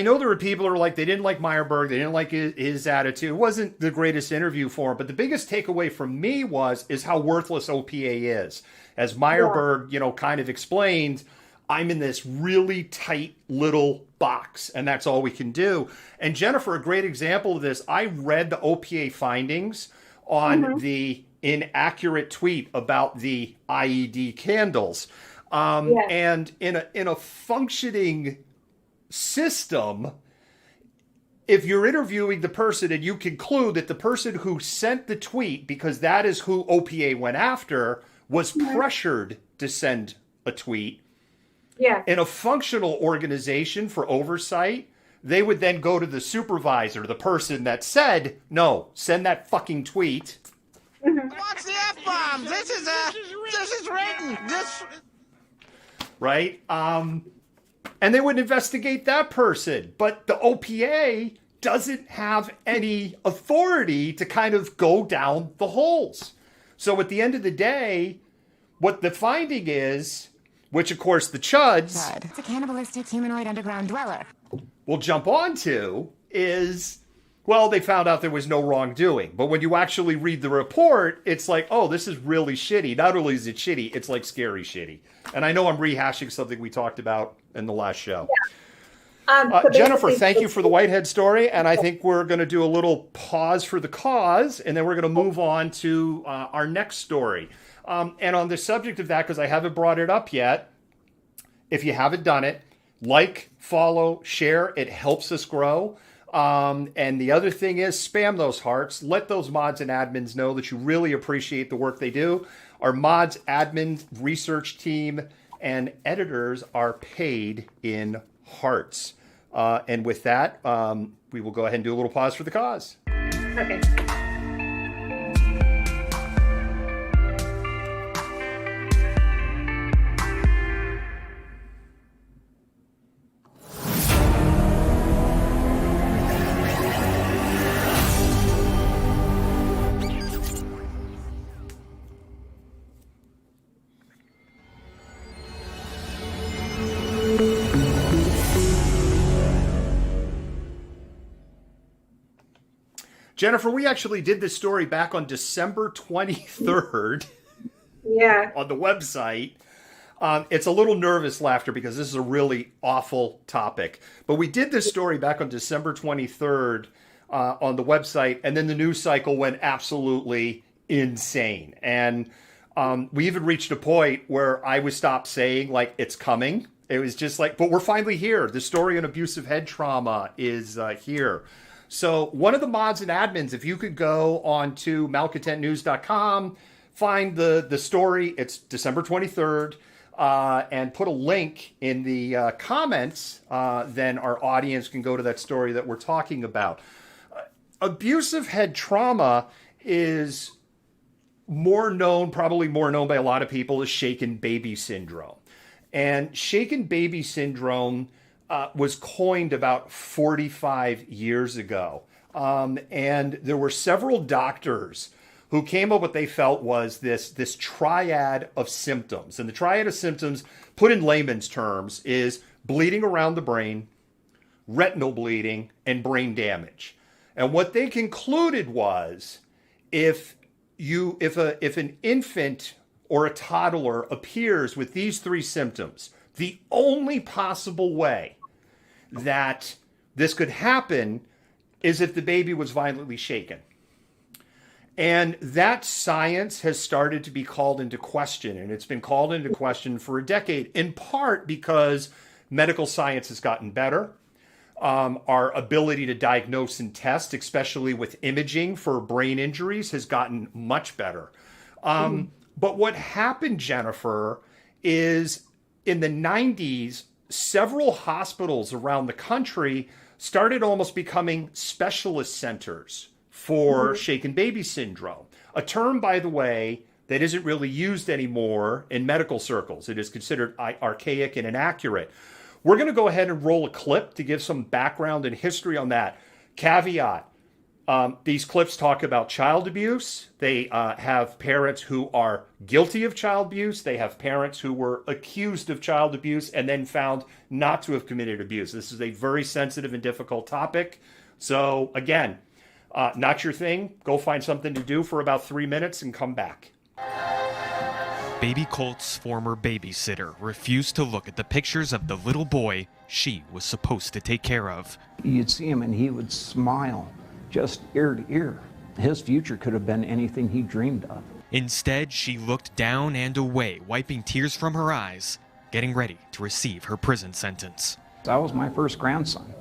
know there were people who were like, they didn't like Meyerberg, they didn't like his attitude. It wasn't the greatest interview for him, but the biggest takeaway from me is how worthless OPA is. As Meyerberg, kind of explained, I'm in this really tight little box, and that's all we can do. And Jennifer, a great example of this, I read the OPA findings on the inaccurate tweet about the IED candles. And in a functioning system, if you're interviewing the person and you conclude that the person who sent the tweet, because that is who OPA went after, was pressured to send a tweet, in a functional organization for oversight, they would then go to the supervisor, the person that said, no, send that fucking tweet. What's the F-bombs? This is written. Right? And they would investigate that person. But the OPA doesn't have any authority to kind of go down the holes. So at the end of the day, what the finding is, which of course the chuds, It's a cannibalistic humanoid underground dweller. will jump onto is, well, they found out there was no wrongdoing. But when you actually read the report, it's like, oh, this is really shitty. Not only is it shitty, it's like scary shitty. And I know I'm rehashing something we talked about in the last show. Jennifer, thank you for the Whitehead story. And I think we're going to do a little pause for the cause, and then we're going to move on to our next story. And on the subject of that, because I haven't brought it up yet, if you haven't done it, like, follow, share. It helps us grow. And the other thing is spam those hearts. Let those mods and admins know that you really appreciate the work they do. Our mods, admins, research team, and editors are paid in hearts. And with that, we will go ahead and do a little pause for the cause. Okay. Jennifer, we actually did this story back on December 23rd. Yeah. On the website. It's a little nervous laughter because this is a really awful topic. But we did this story back on December 23rd on the website, and then the news cycle went absolutely insane. And we even reached a point where I would stop saying, like, it's coming. It was just like, but we're finally here. The story on abusive head trauma is here. So one of the mods and admins, if you could go on to malcontentnews.com, find the story, it's December 23rd, and put a link in the comments, then our audience can go to that story that we're talking about. Abusive head trauma is probably more known by a lot of people as shaken baby syndrome. And shaken baby syndrome was coined about 45 years ago. And there were several doctors who came up with what they felt was this triad of symptoms. And the triad of symptoms, put in layman's terms, is bleeding around the brain, retinal bleeding, and brain damage. And what they concluded was if an infant or a toddler appears with these three symptoms, the only possible way that this could happen is if the baby was violently shaken. And that science has started to be called into question, and it's been called into question for a decade, in part because medical science has gotten better. Our ability to diagnose and test, especially with imaging for brain injuries, has gotten much better. But what happened, Jennifer, is in the 90s, several hospitals around the country started almost becoming specialist centers for shaken baby syndrome. A term, by the way, that isn't really used anymore in medical circles. It is considered archaic and inaccurate. We're going to go ahead and roll a clip to give some background and history on that. Caveat. These clips talk about child abuse. They have parents who are guilty of child abuse. They have parents who were accused of child abuse and then found not to have committed abuse. This is a very sensitive and difficult topic. So again, not your thing. Go find something to do for about 3 minutes and come back. Baby Colt's former babysitter refused to look at the pictures of the little boy she was supposed to take care of. You'd see him and he would smile. Just ear to ear. His future could have been anything he dreamed of. Instead, she looked down and away, wiping tears from her eyes, getting ready to receive her prison sentence. That was my first grandson,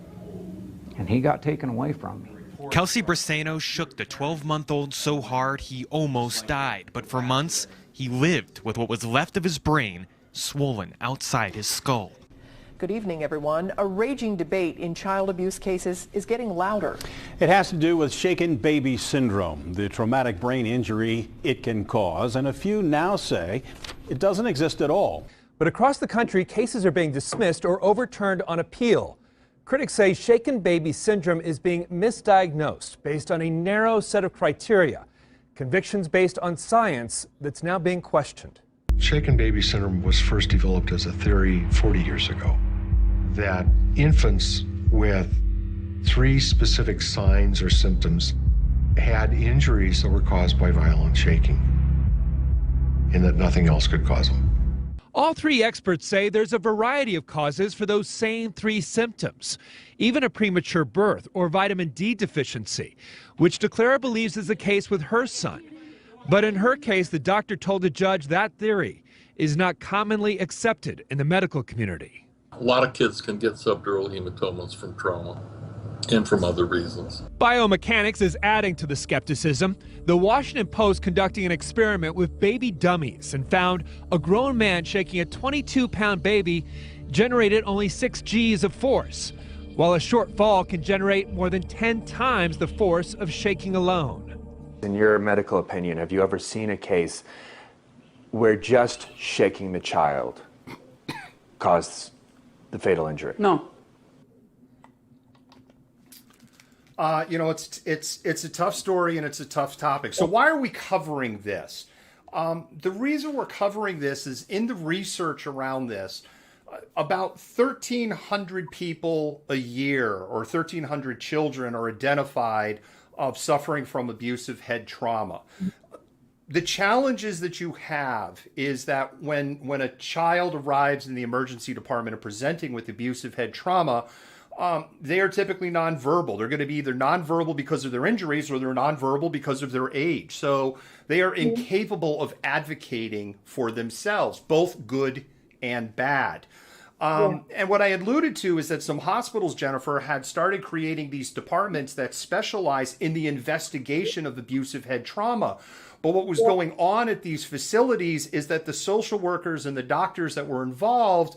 and he got taken away from me. Kelsey Briseno shook the 12-month-old so hard he almost died, but for months, he lived with what was left of his brain swollen outside his skull. Good evening, everyone. A raging debate in child abuse cases is getting louder. It has to do with shaken baby syndrome, the traumatic brain injury it can cause, and a few now say it doesn't exist at all. But across the country, cases are being dismissed or overturned on appeal. Critics say shaken baby syndrome is being misdiagnosed based on a narrow set of criteria. Convictions based on science that's now being questioned. Shaken baby syndrome was first developed as a theory 40 years ago, that infants with 3 specific signs or symptoms had injuries that were caused by violent shaking, and that nothing else could cause them. All three experts say there's a variety of causes for those same three symptoms, even a premature birth or vitamin D deficiency, which DeClara believes is the case with her son. But in her case, the doctor told the judge that theory is not commonly accepted in the medical community. A lot of kids can get subdural hematomas from trauma and from other reasons. Biomechanics is adding to the skepticism. The Washington Post conducting an experiment with baby dummies and found a grown man shaking a 22-pound baby generated only 6 Gs of force, while a short fall can generate more than 10 times the force of shaking alone. In your medical opinion, have you ever seen a case where just shaking the child caused the fatal injury? No. It's a tough story and it's a tough topic. So why are we covering this? The reason we're covering this is in the research around this, about 1,300 people a year or 1,300 children are identified of suffering from abusive head trauma. The challenges that you have is that when a child arrives in the emergency department and presenting with abusive head trauma, they are typically nonverbal. They're going to be either nonverbal because of their injuries or they're nonverbal because of their age. So they are incapable of advocating for themselves, both good and bad. And what I alluded to is that some hospitals, Jennifer, had started creating these departments that specialize in the investigation of abusive head trauma. But what was going on at these facilities is that the social workers and the doctors that were involved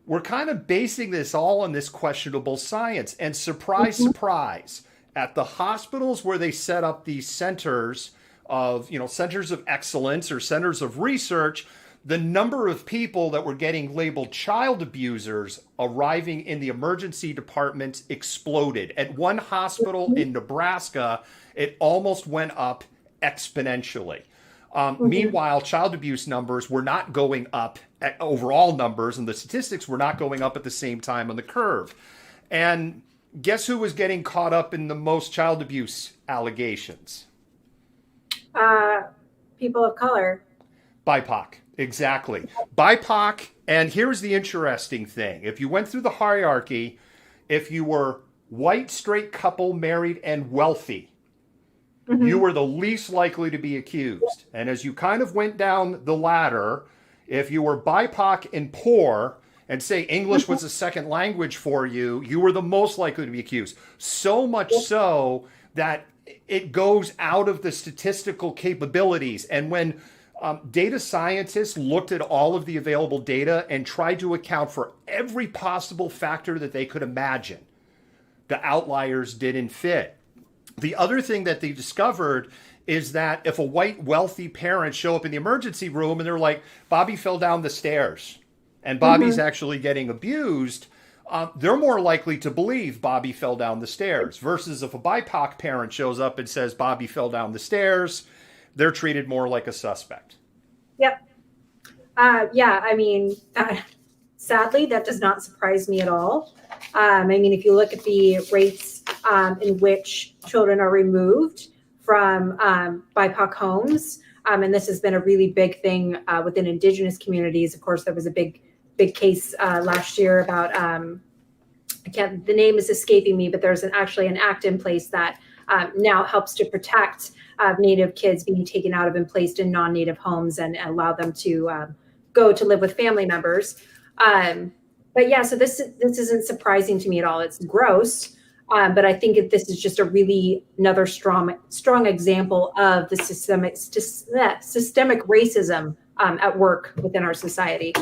were kind of basing this all on this questionable science. And surprise, surprise, at the hospitals where they set up these centers of, centers of excellence or centers of research, the number of people that were getting labeled child abusers arriving in the emergency departments exploded. At one hospital in Nebraska, it almost went up exponentially. Meanwhile, child abuse numbers were not going up, overall numbers, and the statistics were not going up at the same time on the curve. And guess who was getting caught up in the most child abuse allegations? People of color. BIPOC, exactly. BIPOC, and here's the interesting thing. If you went through the hierarchy, if you were white, straight couple, married, and wealthy, you were the least likely to be accused. And as you kind of went down the ladder, if you were BIPOC and poor, and say English was a second language for you, you were the most likely to be accused. So much so that it goes out of the statistical capabilities. And when data scientists looked at all of the available data and tried to account for every possible factor that they could imagine, the outliers didn't fit. The other thing that they discovered is that if a white wealthy parent show up in the emergency room and they're like, Bobby fell down the stairs and Bobby's actually getting abused, they're more likely to believe Bobby fell down the stairs versus if a BIPOC parent shows up and says Bobby fell down the stairs, they're treated more like a suspect. Yep. Sadly, that does not surprise me at all. If you look at the rates in which children are removed from BIPOC homes, and this has been a really big thing within Indigenous communities. Of course, there was a big case last year about, the name is escaping me, but there's actually an act in place that now helps to protect Native kids being taken out of and placed in non-Native homes and allow them to go to live with family members. So this isn't surprising to me at all. It's gross, but I think this is just another strong example of the systemic racism at work within our society.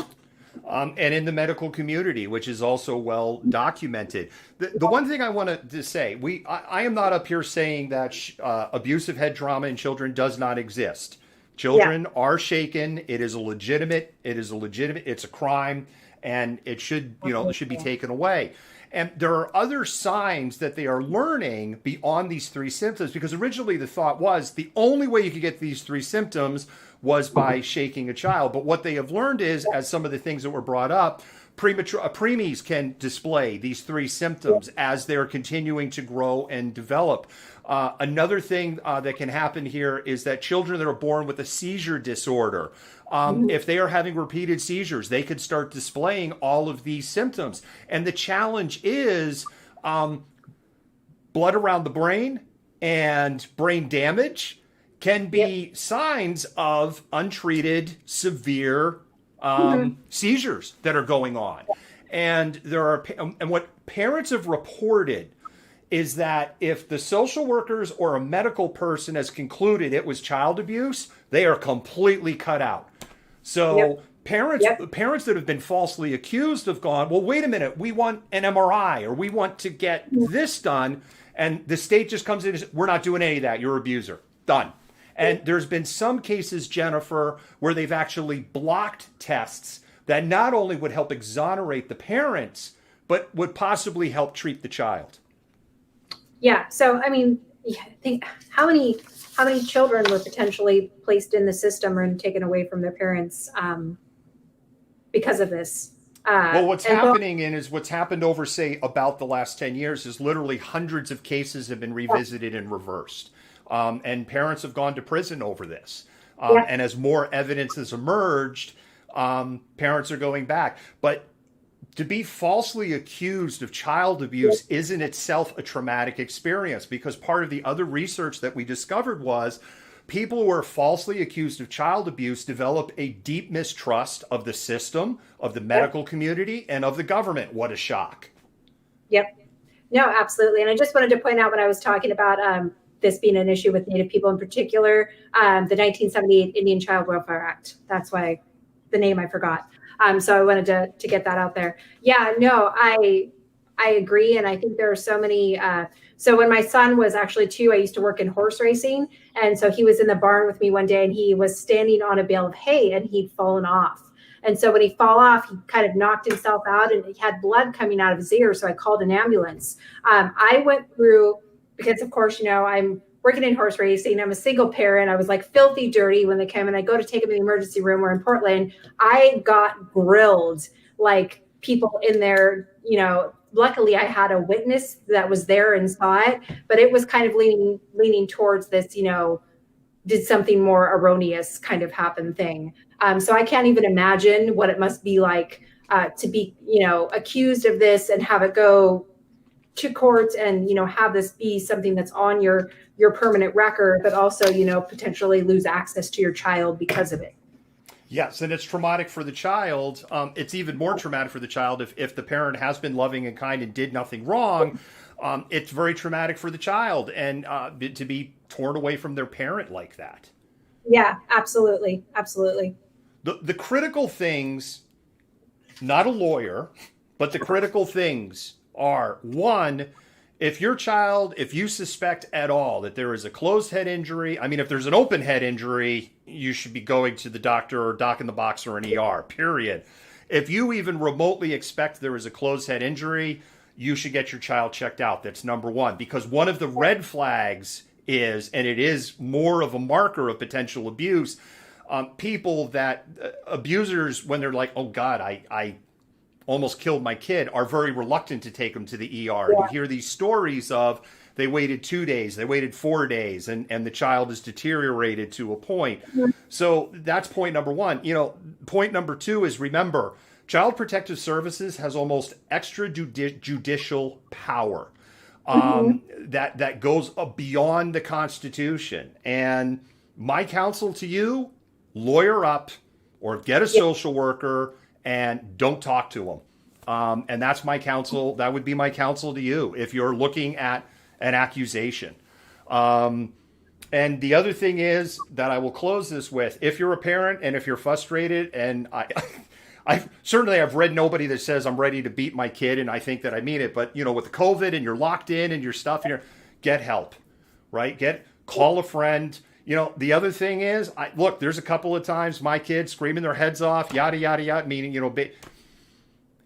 And in the medical community, which is also well documented. The one thing I wanted to say, I am not up here saying that abusive head trauma in children does not exist. Children are shaken. It's a crime, and it should be taken away. And there are other signs that they are learning beyond these three symptoms, because originally the thought was the only way you could get these three symptoms was by shaking a child. But what they have learned is, as some of the things that were brought up, preemies can display these three symptoms as they're continuing to grow and develop. Another thing that can happen here is that children that are born with a seizure disorder, if they are having repeated seizures, they could start displaying all of these symptoms. And the challenge is blood around the brain and brain damage can be signs of untreated severe seizures that are going on. And what parents have reported is that if the social workers or a medical person has concluded it was child abuse, they are completely cut out. So parents that have been falsely accused have gone, well, wait a minute, we want an MRI or we want to get this done. And the state just comes in and says, we're not doing any of that. You're an abuser. Done. And there's been some cases, Jennifer, where they've actually blocked tests that not only would help exonerate the parents, but would possibly help treat the child. Yeah. So, I mean, think how many children were potentially placed in the system or taken away from their parents because of this? Well, what's happening is what's happened over, say, about the last 10 years is literally hundreds of cases have been revisited and reversed. And parents have gone to prison over this. And as more evidence has emerged, parents are going back. But to be falsely accused of child abuse is in itself a traumatic experience, because part of the other research that we discovered was people who are falsely accused of child abuse develop a deep mistrust of the system, of the medical community, and of the government. What a shock. Yep. No, absolutely. And I just wanted to point out when I was talking about this being an issue with Native people in particular, the 1978 Indian Child Welfare Act. That's why the name I forgot. So I wanted to get that out there. Yeah, no, I agree. And I think there are so many. So when my son was actually 2, I used to work in horse racing. And so he was in the barn with me one day and he was standing on a bale of hay and he'd fallen off. And so when he fell off, he kind of knocked himself out and he had blood coming out of his ear. So I called an ambulance. I went through, because of course, you know, I'm working in horse racing. I'm a single parent. I was like filthy dirty when they came and I go to take him to the emergency room. We're in Portland. I got grilled like people in there, you know. Luckily I had a witness that was there and saw it, but it was kind of leaning towards this, you know, did something more erroneous kind of happen thing. So I can't even imagine what it must be like to be, you know, accused of this and have it go to court and, you know, have this be something that's on your permanent record, but also, you know, potentially lose access to your child because of it. Yes, and it's traumatic for the child. It's even more traumatic for the child if the parent has been loving and kind and did nothing wrong. It's very traumatic for the child and to be torn away from their parent like that. Yeah, absolutely. Absolutely. The critical things, not a lawyer, but the critical things are, one, if your child, if you suspect at all that there is a closed head injury, I mean, if there's an open head injury, you should be going to the doctor or doc in the box or an ER, period. If you even remotely expect there is a closed head injury, you should get your child checked out. That's number one, because one of the red flags is, and it is more of a marker of potential abuse, people that abusers, when they're like, oh God, I almost killed my kid, are very reluctant to take them to the ER. Yeah. You hear these stories of they waited 2 days, they waited 4 days, and the child is deteriorated to a point. Mm-hmm. So that's point number one. You know, point number two is, remember, Child Protective Services has almost extrajudicial power that goes beyond the Constitution. And my counsel to you, lawyer up or get a social worker and don't talk to them. And that's my counsel. That would be my counsel to you if you're looking at an accusation. And the other thing is that I will close this with, if you're a parent and if you're frustrated, and I've read nobody that says I'm ready to beat my kid and I think that I mean it, but you know, with COVID and you're locked in and your stuff, get help, right? Call a friend. You know, the other thing is, look, there's a couple of times my kids screaming their heads off, yada, yada, yada, meaning, you know,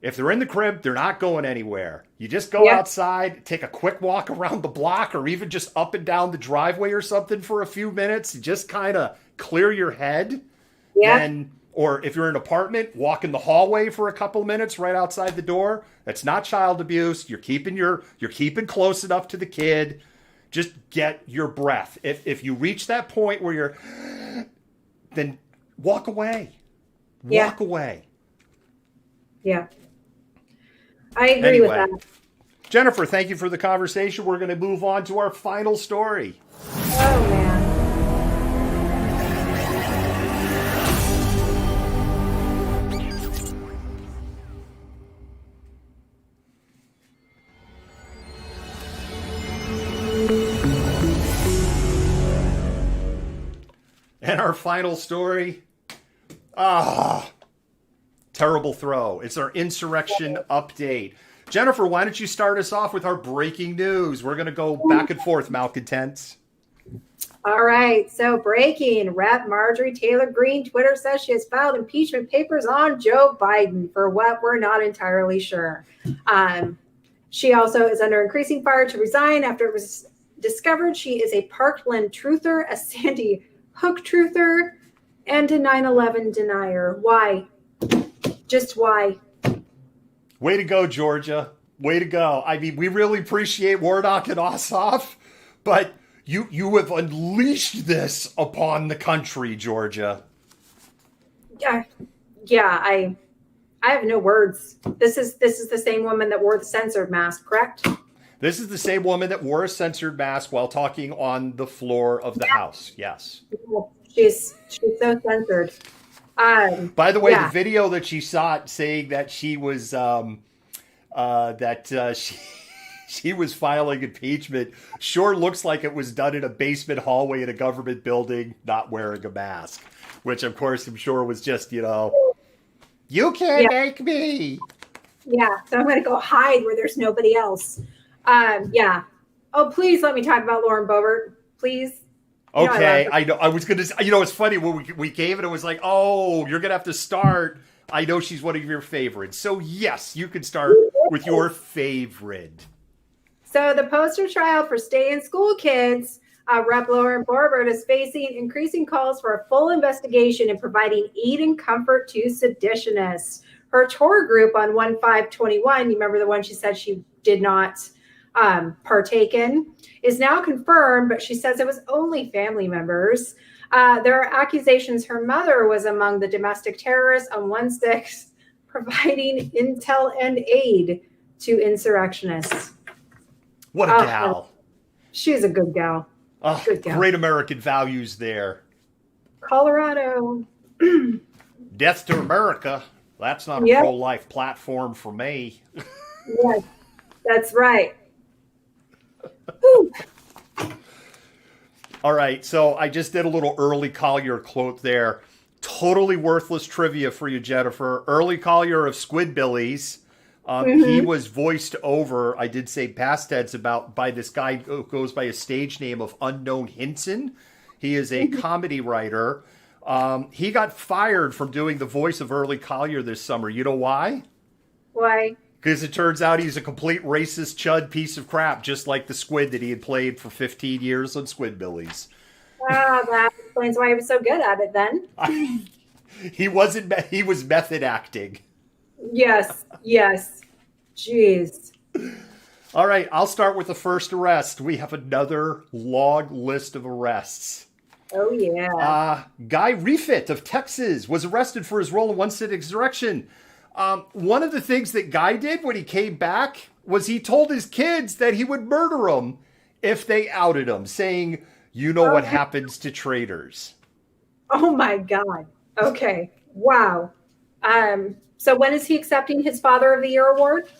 if they're in the crib, they're not going anywhere. You just go outside, take a quick walk around the block or even just up and down the driveway or something for a few minutes. Just kind of clear your head. Yeah. Then, or if you're in an apartment, walk in the hallway for a couple of minutes right outside the door. That's not child abuse. You're keeping close enough to the kid. Just get your breath. If you reach that point where then walk away. Walk away. Yeah. I agree with that. Jennifer, thank you for the conversation. We're going to move on to our final story. Oh, man. And our final story, terrible throw. It's our Insurrection update. Jennifer, why don't you start us off with our breaking news? We're going to go back and forth, Malcontents. All right. So breaking, Rep. Marjorie Taylor Greene, Twitter says she has filed impeachment papers on Joe Biden for what we're not entirely sure. She also is under increasing fire to resign after it was discovered she is a Parkland truther, a Sandy Hook truther, and a 9/11 denier. Why? Just why? Way to go, Georgia. Way to go. I mean, we really appreciate Warnock and Ossoff, but you have unleashed this upon the country, Georgia. Yeah, I have no words. This is the same woman that wore the censored mask, correct? This is the same woman that wore a censored mask while talking on the floor of the House. Yes. She's so censored. By the way, the video that she shot saying that she was she was filing impeachment sure looks like it was done in a basement hallway in a government building, not wearing a mask, which of course I'm sure was just, you can't make me. Yeah, so I'm going to go hide where there's nobody else. Yeah. Oh, please let me talk about Lauren Boebert, please. Okay, I know. I was going to, it's funny when we gave it, it was like, oh, you're going to have to start. I know she's one of your favorites. So yes, you can start with your favorite. So the poster child for stay-in-school kids, Rep. Lauren Boebert, is facing increasing calls for a full investigation and providing aid and comfort to seditionists. Her tour group on 1/5/21, you remember the one she said she did not partake in, is now confirmed, but she says it was only family members. There are accusations her mother was among the domestic terrorists on 1/6, providing intel and aid to insurrectionists. What a gal. She's a good gal. Good gal. Great American values there. Colorado. Death to America. That's not a pro-life platform for me. Yes, that's right. All right, so I just did a little Early Collier quote there. Totally worthless trivia for you, Jennifer. Early Collier of Squidbillies. He was voiced over, I did say past tense, by this guy who goes by a stage name of Unknown Hinson. He is a comedy writer. He got fired from doing the voice of Early Collier this summer. You know why? Why? Because it turns out he's a complete racist chud piece of crap, just like the squid that he had played for 15 years on Squidbillies. That explains why he was so good at it then. He was method acting. Yes. Jeez. All right, I'll start with the first arrest. We have another long list of arrests. Oh, yeah. Guy Refit of Texas was arrested for his role in 1/6 insurrection. One of the things that Guy did when he came back was he told his kids that he would murder them if they outed him, saying, what happens to traitors. Oh, my God. Okay. Wow. So when is he accepting his Father of the Year award?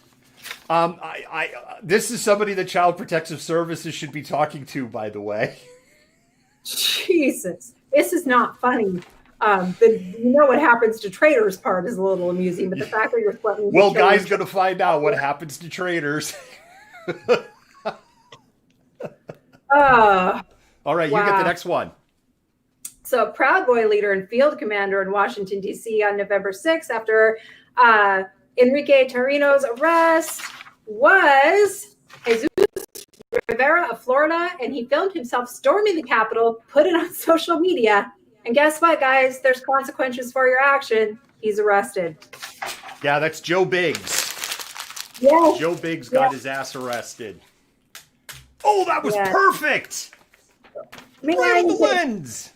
This is somebody that Child Protective Services should be talking to, by the way. Jesus, this is not funny. What happens to traitors part is a little amusing, but the fact that you're threatening. Well, Guy's going to find out what happens to traitors. All right, you get the next one. So, Proud Boy leader and field commander in Washington, D.C. on November 6th, after Enrique Tarrino's arrest, was Jesus Rivera of Florida, and he filmed himself storming the Capitol, put it on social media, And guess what, guys? There's consequences for your action. He's arrested. Yeah, that's Joe Biggs. Yes. Joe Biggs got his ass arrested. Oh, that was perfect. Right on the lens.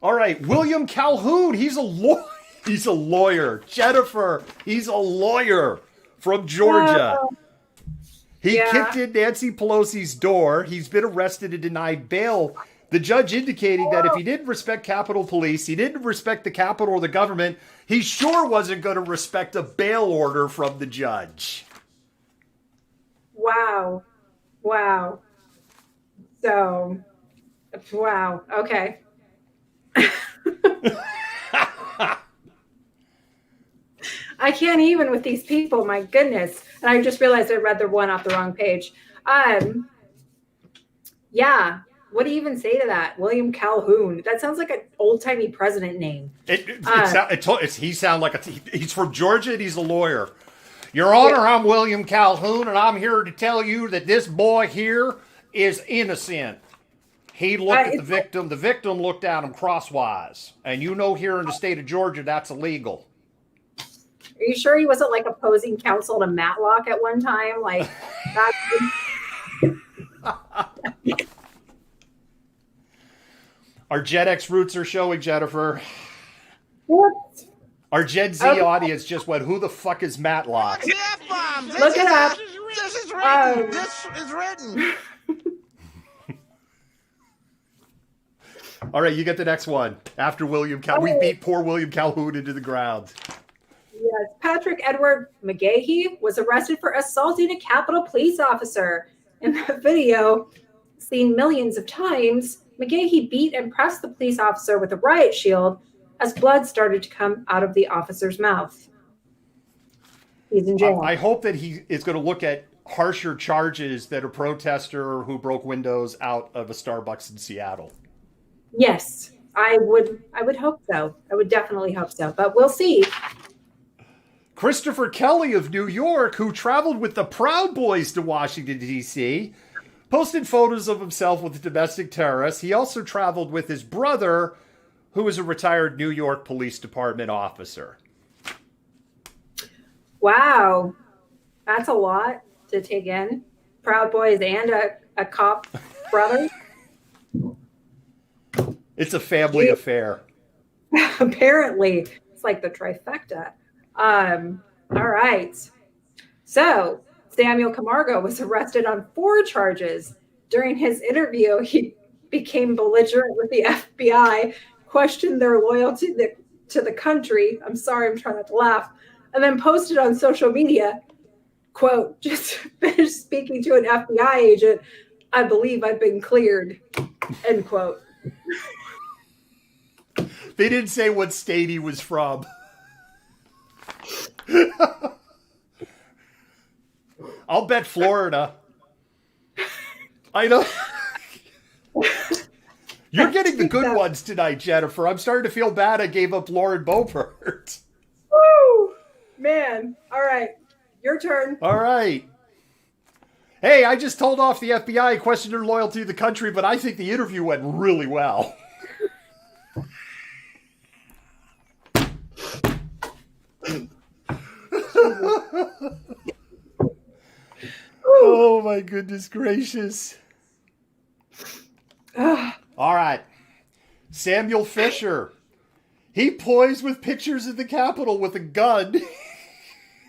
All right, William Calhoun. He's a lawyer. He's a lawyer. Jennifer. He's a lawyer from Georgia. He kicked in Nancy Pelosi's door. He's been arrested and denied bail. The judge indicating that if he didn't respect Capitol Police, he didn't respect the Capitol or the government, he sure wasn't going to respect a bail order from the judge. Wow. Wow. So, wow. Okay. I can't even with these people. My goodness. And I just realized I read the one off the wrong page. Yeah. What do you even say to that? William Calhoun. That sounds like an old-timey president name. He sounds like he's from Georgia and he's a lawyer. Your Honor, I'm William Calhoun, and I'm here to tell you that this boy here is innocent. He looked at the victim. The victim looked at him crosswise. And you know here in the state of Georgia, that's illegal. Are you sure he wasn't like opposing counsel to Matlock at one time? Like, that's... Our Gen X roots are showing, Jennifer. What? Our Gen Z audience just went, who the fuck is Matlock? Look it up. This is written. This is written. All right, you get the next one. After William Calhoun. We beat poor William Calhoun into the ground. Yes, Patrick Edward McGahee was arrested for assaulting a Capitol Police officer. In the video, seen millions of times, McGahee beat and pressed the police officer with a riot shield as blood started to come out of the officer's mouth. He's in jail. I hope that he is going to look at harsher charges than a protester who broke windows out of a Starbucks in Seattle. Yes, I would hope so. I would definitely hope so, but we'll see. Christopher Kelly of New York, who traveled with the Proud Boys to Washington, D.C., posted photos of himself with a domestic terrorist. He also traveled with his brother, who is a retired New York Police Department officer. Wow. That's a lot to take in. Proud Boys and a cop brother. It's a family affair. Apparently. It's like the trifecta. All right. So Samuel Camargo was arrested on 4 charges. During his interview, he became belligerent with the FBI, questioned their loyalty to the country. I'm sorry, I'm trying not to laugh. And then posted on social media, quote, just finished speaking to an FBI agent. I believe I've been cleared, end quote. They didn't say what state he was from. I'll bet Florida. I know. You're getting the good ones tonight, Jennifer. I'm starting to feel bad I gave up Lauren Beaufort. Woo! Man. All right. Your turn. All right. Hey, I just told off the FBI, questioned their loyalty to the country, but I think the interview went really well. Oh my goodness gracious. All right. Samuel Fisher. He posed with pictures of the Capitol with a gun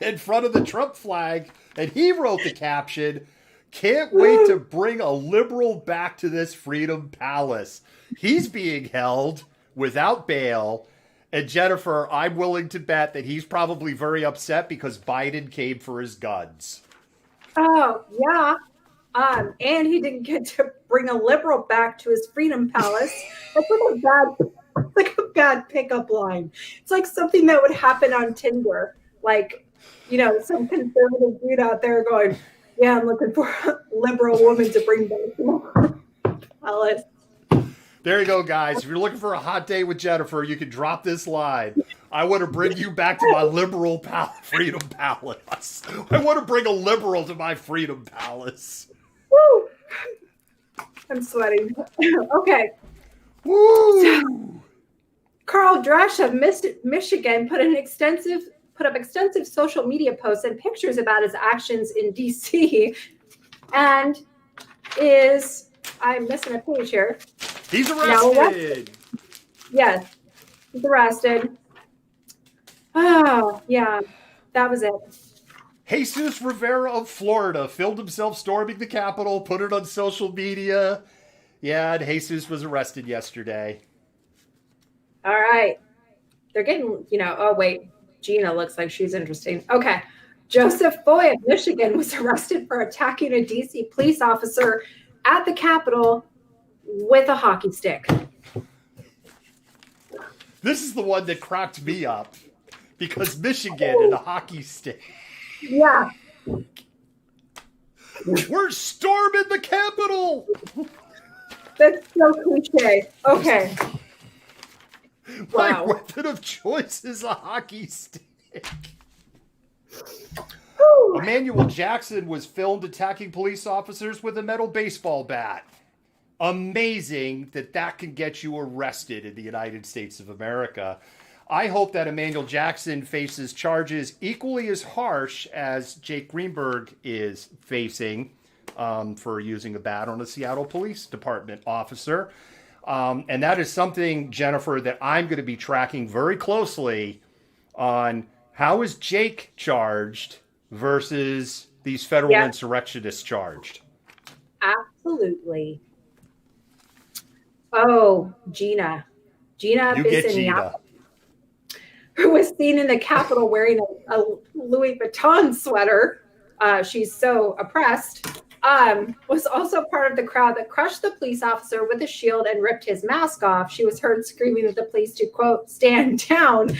in front of the Trump flag, and he wrote the caption, "Can't wait to bring a liberal back to this Freedom Palace." He's being held without bail. And Jennifer, I'm willing to bet that he's probably very upset because Biden came for his guns. Oh, yeah. And he didn't get to bring a liberal back to his Freedom Palace. That's like a bad pickup line. It's like something that would happen on Tinder. Like, you know, some conservative dude out there going, yeah, I'm looking for a liberal woman to bring back to my palace. There you go, guys. If you're looking for a hot date with Jennifer, you can drop this line. I want to bring you back to my liberal Freedom Palace. I want to bring a liberal to my Freedom Palace. Woo! I'm sweating. Okay. Woo! Carl Dresch of Michigan put up extensive social media posts and pictures about his actions in D.C. and I'm missing a page here. He's arrested. Yes, he's arrested. Oh, yeah, that was it. Jesus Rivera of Florida filmed himself storming the Capitol, put it on social media. Yeah, and Jesus was arrested yesterday. All right. They're getting, oh, wait. Gina looks like she's interesting. Okay. Joseph Foy of Michigan was arrested for attacking a D.C. police officer at the Capitol with a hockey stick. This is the one that cracked me up because Michigan and a hockey stick. Yeah. We're storming the Capitol. That's so cliche. Okay. My weapon of choice is a hockey stick. Emmanuel Jackson was filmed attacking police officers with a metal baseball bat. Amazing that can get you arrested in the United States of America. I hope that Emmanuel Jackson faces charges equally as harsh as Jake Greenberg is facing for using a bat on a Seattle Police Department officer. And that is something, Jennifer, that I'm going to be tracking very closely on how is Jake charged versus these federal insurrectionists charged. Absolutely. Oh, Gina. Gina Bissiniaco, who was seen in the Capitol wearing a Louis Vuitton sweater. She's so oppressed. Was also part of the crowd that crushed the police officer with a shield and ripped his mask off. She was heard screaming at the police to, quote, stand down,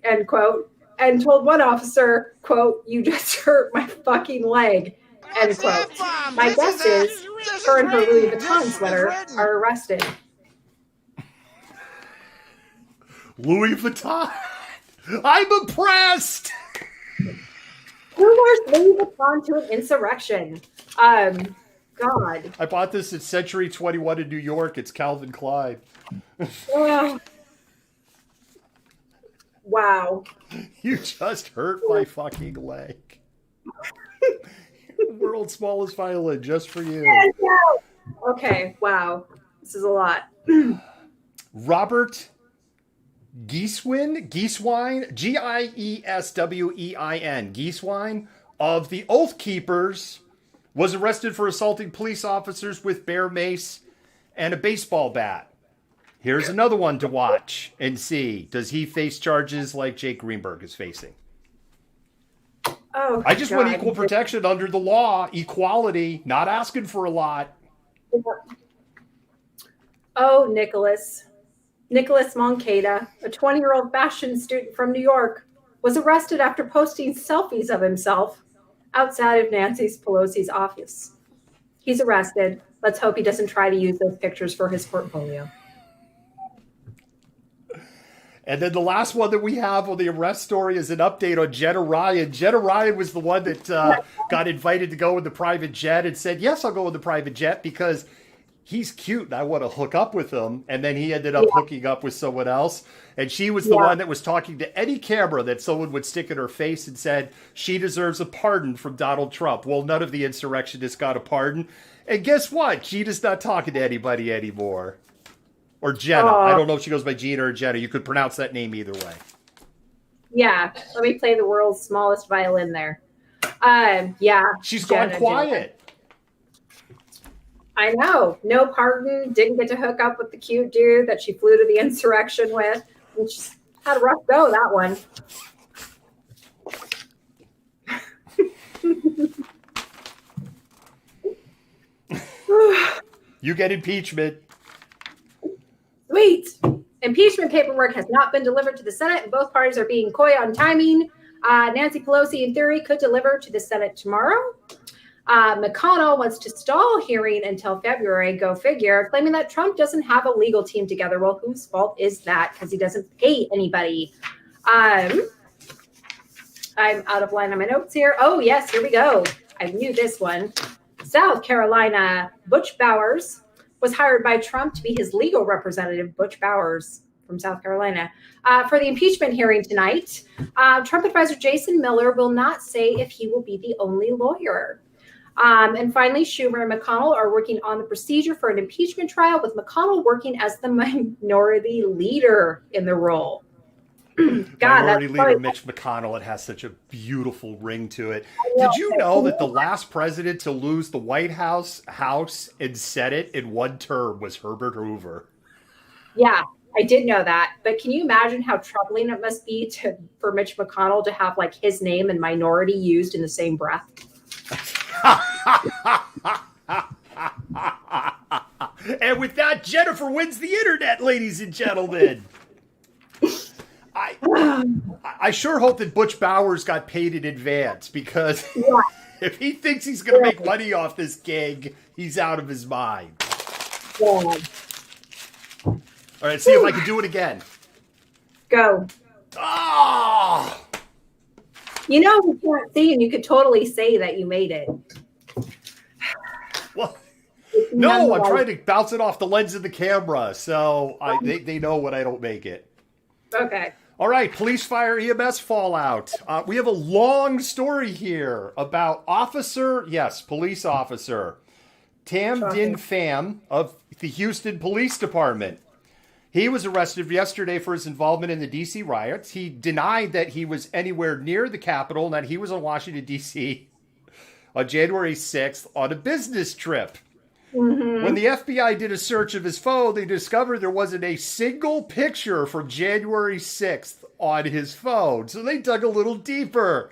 end quote, and told one officer, quote, you just hurt my fucking leg, end quote. My guess is her and her Louis Vuitton sweater are arrested. Louis Vuitton. I'm impressed. Who wears Louis Vuitton to an insurrection? God. I bought this at Century 21 in New York. It's Calvin Klein. Wow. You just hurt my fucking leg. World's smallest violin just for you. Okay, wow. This is a lot. Robert Gieswine, Gieswein, Gieswein of the Oath Keepers was arrested for assaulting police officers with bear mace and a baseball bat. Here's another one to watch and see. Does he face charges like Jake Greenberg is facing? Oh, I just want equal protection under the law, equality, not asking for a lot. Oh, Nicholas Moncada, a 20-year-old fashion student from New York, was arrested after posting selfies of himself outside of Nancy Pelosi's office. He's arrested. Let's hope he doesn't try to use those pictures for his portfolio. And then the last one that we have on the arrest story is an update on Jenna Ryan. Jenna Ryan was the one that got invited to go with the private jet and said, yes, I'll go with the private jet because he's cute and I want to hook up with him. And then he ended up hooking up with someone else. And she was the one that was talking to any camera that someone would stick in her face and said she deserves a pardon from Donald Trump. Well, none of the insurrectionists got a pardon. And guess what? Gina's not talking to anybody anymore. Or Jenna. I don't know if she goes by Gina or Jenna. You could pronounce that name either way. Yeah. Let me play the world's smallest violin there. Yeah. She's gone quiet. I know. No pardon. Didn't get to hook up with the cute dude that she flew to the insurrection with. And she had a rough go, that one. You get impeachment. Sweet. Impeachment paperwork has not been delivered to the Senate, and both parties are being coy on timing. Nancy Pelosi, in theory, could deliver to the Senate tomorrow. McConnell wants to stall hearing until February, go figure, claiming that Trump doesn't have a legal team together. Well, whose fault is that? Because he doesn't pay anybody. I'm out of line on my notes here. Oh, yes, here we go. I knew this one. South Carolina, Butch Bowers was hired by Trump to be his legal representative. Butch Bowers, from South Carolina. For the impeachment hearing tonight, Trump advisor Jason Miller will not say if he will be the only lawyer. And finally, Schumer and McConnell are working on the procedure for an impeachment trial, with McConnell working as the minority leader in the role. Minority Leader Mitch McConnell. It has such a beautiful ring to it. Did you know that the last president to lose the White House, and Senate in one term was Herbert Hoover? Yeah, I did know that. But can you imagine how troubling it must be for Mitch McConnell to have like his name and minority used in the same breath? And with that, Jennifer wins the internet, ladies and gentlemen. I sure hope that Butch Bowers got paid in advance, because if he thinks he's going to make money off this gig, he's out of his mind. All right, see if I can do it again. Go. Oh! You know, we can't see, and you could totally say that you made it. Well, no, I'm trying to bounce it off the lens of the camera, so they know when I don't make it. Okay. All right, police, fire, EMS fallout. We have a long story here about police officer Tam Din Pham of the Houston Police Department. He was arrested yesterday for his involvement in the D.C. riots. He denied that he was anywhere near the Capitol and that he was in Washington, D.C. on January 6th on a business trip. Mm-hmm. When the FBI did a search of his phone, they discovered there wasn't a single picture from January 6th on his phone. So they dug a little deeper,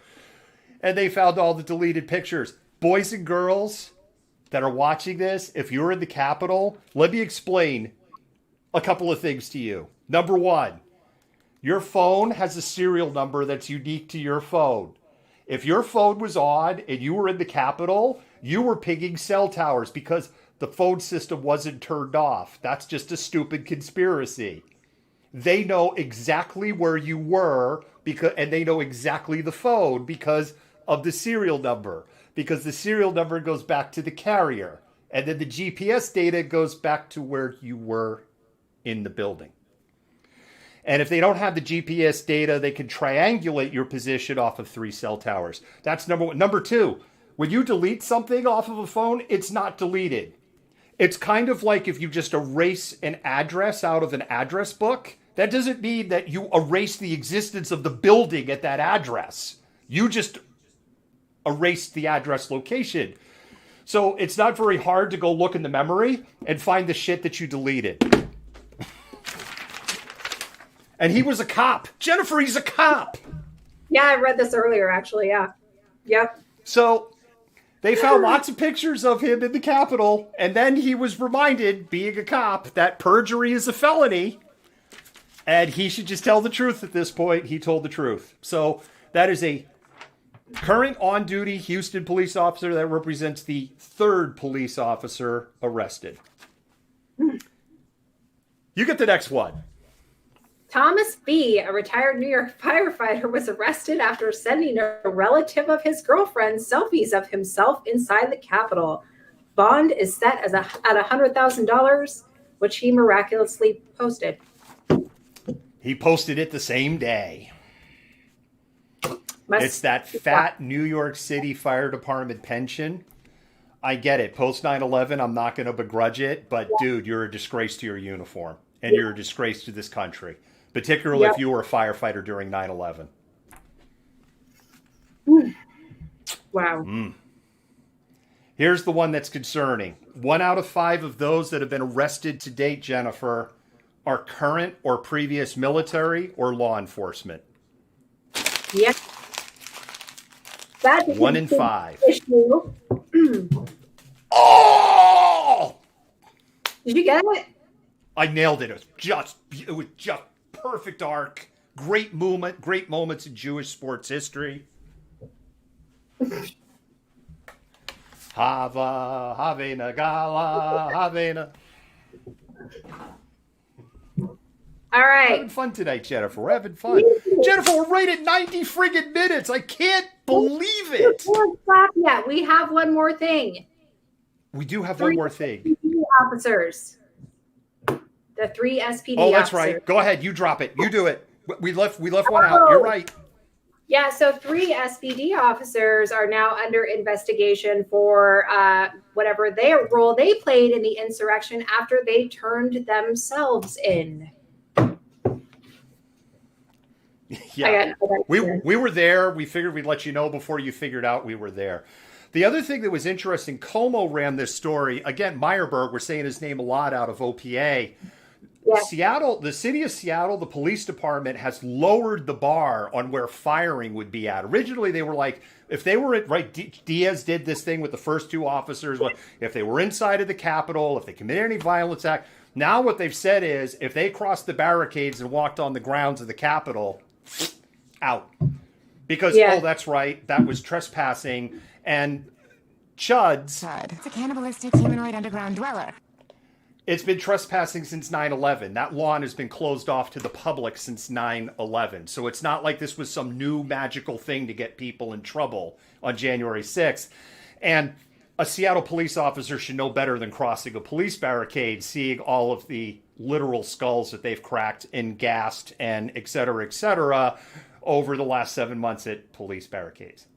and they found all the deleted pictures. Boys and girls that are watching this, if you're in the Capitol, let me explain a couple of things to you. Number one, your phone has a serial number that's unique to your phone. If your phone was on and you were in the Capitol, you were pinging cell towers because the phone system wasn't turned off. That's just a stupid conspiracy. They know exactly where you were, and they know exactly the phone because of the serial number. Because the serial number goes back to the carrier. And then the GPS data goes back to where you were in the building. And if they don't have the GPS data, they can triangulate your position off of 3 cell towers. That's number one. Number two, when you delete something off of a phone, it's not deleted. It's kind of like if you just erase an address out of an address book. That doesn't mean that you erase the existence of the building at that address. You just erased the address location. So it's not very hard to go look in the memory and find the shit that you deleted. And he was a cop. Jennifer, he's a cop. Yeah, I read this earlier, actually. Yeah. Yep. So they found lots of pictures of him in the Capitol, and then he was reminded, being a cop, that perjury is a felony, and he should just tell the truth at this point. He told the truth. So that is a current on-duty Houston police officer that represents the 3rd police officer arrested. You get the next one. Thomas B., a retired New York firefighter, was arrested after sending a relative of his girlfriend selfies of himself inside the Capitol. Bond is set at $100,000, which he miraculously posted. He posted it the same day. It's that fat New York City Fire Department pension. I get it. Post 9/11, I'm not going to begrudge it. But, dude, you're a disgrace to your uniform. And you're a disgrace to this country. Particularly if you were a firefighter during 9/11. Wow. Here's the one that's concerning. 1 out of 5 of those that have been arrested to date, Jennifer, are current or previous military or law enforcement. Yeah. That's 1 in 5. Oh! Did you get it? I nailed it. It was just perfect arc. Great moments in Jewish sports history. Hava, Havena, Gala, Havena. All right. We're having fun tonight, Jennifer. We're having fun. Jennifer, we're right at 90 friggin' minutes. I can't believe it. Stop yet. We have one more thing. We do have one more thing. Officers. The 3 SPD Oh, that's officers. right. Go ahead. You drop it. You do it. We left one out. You're right. Yeah, so 3 SPD officers are now under investigation for whatever their role they played in the insurrection after they turned themselves in. Yeah, we were there. We figured we'd let you know before you figured out we were there. The other thing that was interesting, Como ran this story. Again, Meyerberg, we're saying his name a lot out of OPA. Yeah. Seattle, the city of Seattle, the police department has lowered the bar on where firing would be at. Originally, they were like, if they were Diaz did this thing with the first 2 officers. If they were inside of the Capitol, if they committed any violence act. Now what they've said is if they crossed the barricades and walked on the grounds of the Capitol, out. Because, oh, that's right, that was trespassing. And Chuds. It's a cannibalistic humanoid underground dweller. It's been trespassing since 9/11. That lawn has been closed off to the public since 9/11. So it's not like this was some new magical thing to get people in trouble on January 6th. And a Seattle police officer should know better than crossing a police barricade, seeing all of the literal skulls that they've cracked and gassed and et cetera, over the last 7 months at police barricades,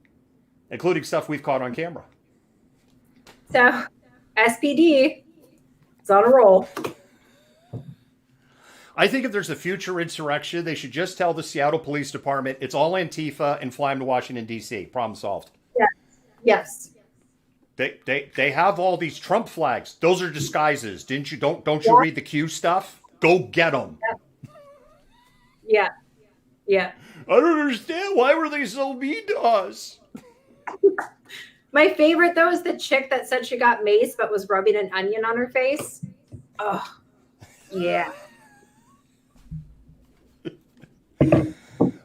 including stuff we've caught on camera. So, SPD, it's on a roll. I think if there's a future insurrection, they should just tell the Seattle Police Department it's all Antifa and fly them to Washington, D.C. Problem solved. Yes. They have all these Trump flags. Those are disguises. Don't you read the Q stuff? Go get them. Yeah. I don't understand. Why were they so mean to us? My favorite, though, is the chick that said she got maced but was rubbing an onion on her face. Oh, yeah.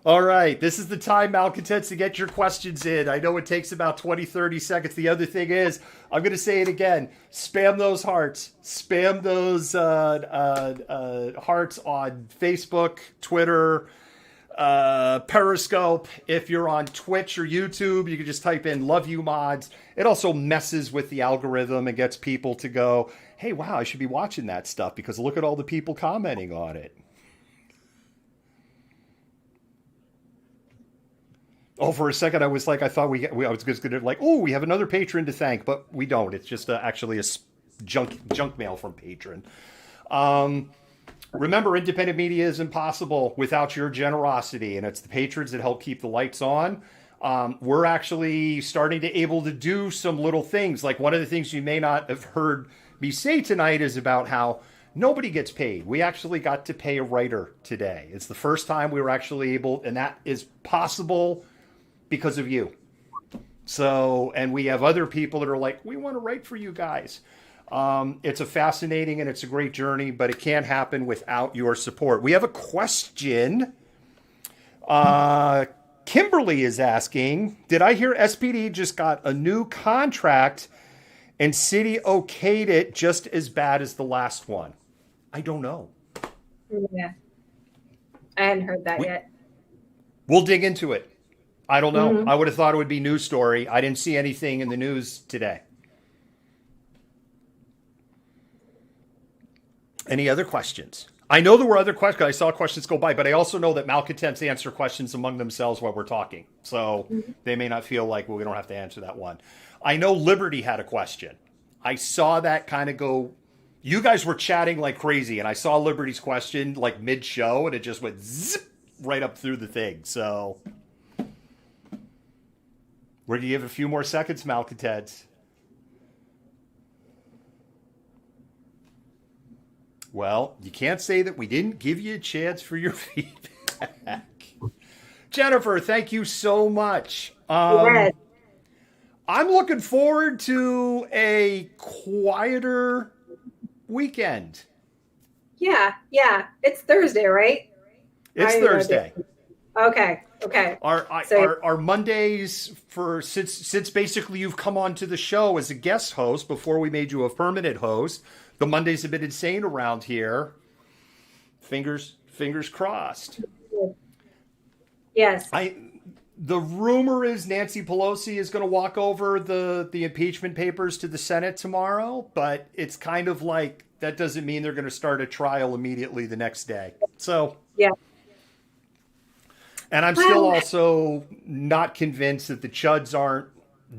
All right. This is the time, Malcontents, to get your questions in. I know it takes about 20, 30 seconds. The other thing is, I'm going to say it again. Spam those hearts. Spam those hearts on Facebook, Twitter, Periscope. If you're on Twitch or YouTube, you can just type in "Love You Mods." It also messes with the algorithm and gets people to go, "Hey, wow, I should be watching that stuff because look at all the people commenting on it." Oh, for a second, I was like, I thought I was just going to like, oh, we have another patron to thank, but we don't. It's just actually a junk mail from patron. Remember, independent media is impossible without your generosity, and it's the patrons that help keep the lights on. We're actually starting to able to do some little things. Like one of the things you may not have heard me say tonight is about how nobody gets paid. We actually got to pay a writer today. It's the first time we were actually able, and that is possible because of you. So, and we have other people that are like, we want to write for you guys. It's a fascinating and it's a great journey, but it can't happen without your support. We have a question. Kimberly is asking, did I hear SPD just got a new contract and city okayed it just as bad as the last one? I don't know. Yeah. I hadn't heard that yet. We'll dig into it. I don't know. I would have thought it would be news story. I didn't see anything in the news today. Any other questions? I know there were other questions. I saw questions go by, but I also know that malcontents answer questions among themselves while we're talking. So they may not feel like, well, we don't have to answer that one. I know Liberty had a question. I saw that kind of go. You guys were chatting like crazy, and I saw Liberty's question like mid-show, and it just went zip right up through the thing. So we're going to give a few more seconds, malcontents. Well, you can't say that we didn't give you a chance for your feedback. Jennifer, thank you so much. I'm looking forward to a quieter weekend. Yeah. It's Thursday, right? It's Thursday. Okay. Our Mondays since basically you've come onto the show as a guest host before we made you a permanent host. The Mondays have been insane around here. Fingers crossed. Yes. The rumor is Nancy Pelosi is going to walk over the impeachment papers to the Senate tomorrow, but it's kind of like that doesn't mean they're going to start a trial immediately the next day. So, yeah. And I'm still also not convinced that the Chuds aren't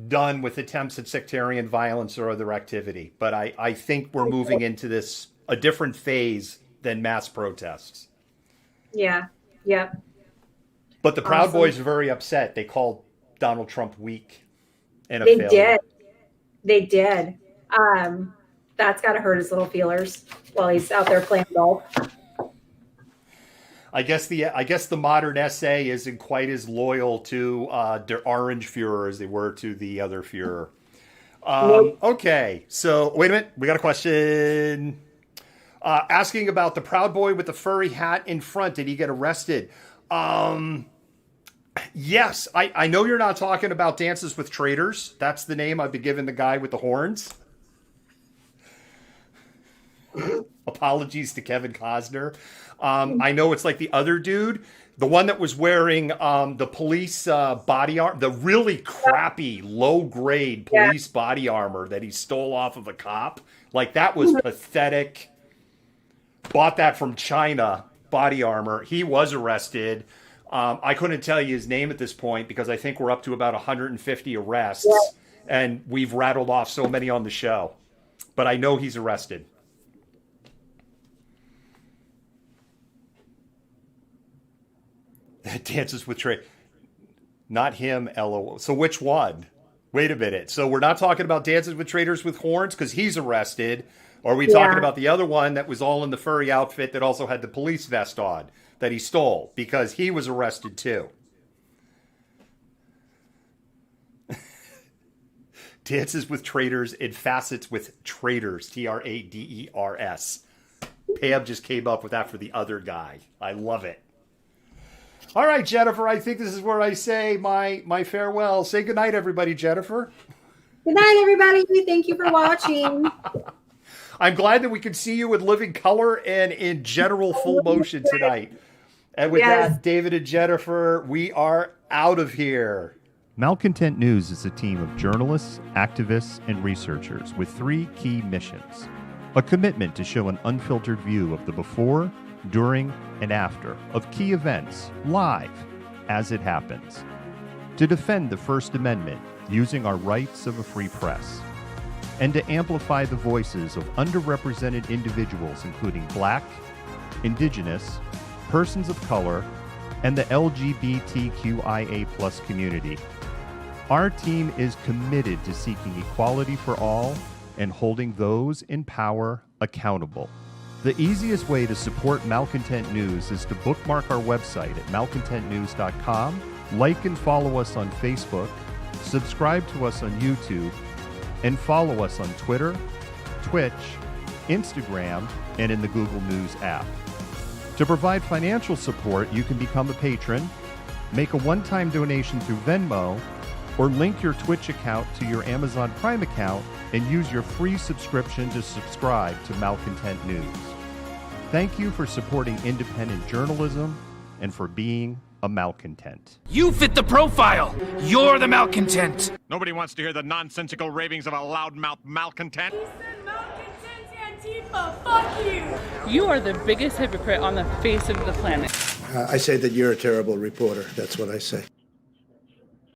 done with attempts at sectarian violence or other activity. But I think we're moving into a different phase than mass protests. Yeah. Yeah. But the Proud Boys are very upset. They called Donald Trump weak and a failure. They did. That's got to hurt his little feelers while he's out there playing golf. I guess the modern SA isn't quite as loyal to der Orange Führer as they were to the other Führer. Nope. Okay, so wait a minute. We got a question asking about the Proud Boy with the furry hat in front. Did he get arrested? Yes, I know you're not talking about Dances with Traitors. That's the name I've been giving the guy with the horns. Apologies to Kevin Costner. I know it's like the other dude, the one that was wearing the police body armor, the really crappy, low-grade police body armor that he stole off of a cop. Like, that was pathetic. Bought that from China, body armor. He was arrested. I couldn't tell you his name at this point because I think we're up to about 150 arrests, and we've rattled off so many on the show. But I know he's arrested. Dances with Trey. Not him, LOL. So which one? Wait a minute. So we're not talking about Dances with Traitors with horns because he's arrested. Or are we talking about the other one that was all in the furry outfit that also had the police vest on that he stole? Because he was arrested too. Dances with Traitors and Facets with Traitors. Traders. Pam just came up with that for the other guy. I love it. All right, Jennifer, I think this is where I say my farewell. Say goodnight, everybody, Jennifer. Good night, everybody. Thank you for watching. I'm glad that we could see you in living color and in general full motion tonight. And with that, David and Jennifer, we are out of here. Malcontent News is a team of journalists, activists, and researchers with 3 key missions. A commitment to show an unfiltered view of the before, during, and after of key events live as it happens. To defend the First Amendment using our rights of a free press. And to amplify the voices of underrepresented individuals including Black, Indigenous, persons of color, and the LGBTQIA+ community. Our team is committed to seeking equality for all and holding those in power accountable. The easiest way to support Malcontent News is to bookmark our website at malcontentnews.com, like and follow us on Facebook, subscribe to us on YouTube, and follow us on Twitter, Twitch, Instagram, and in the Google News app. To provide financial support, you can become a patron, make a one-time donation through Venmo, or link your Twitch account to your Amazon Prime account and use your free subscription to subscribe to Malcontent News. Thank you for supporting independent journalism and for being a malcontent. You fit the profile. You're the malcontent. Nobody wants to hear the nonsensical ravings of a loudmouth malcontent. He said malcontent Antifa. Fuck you. You are the biggest hypocrite on the face of the planet. I say that you're a terrible reporter. That's what I say.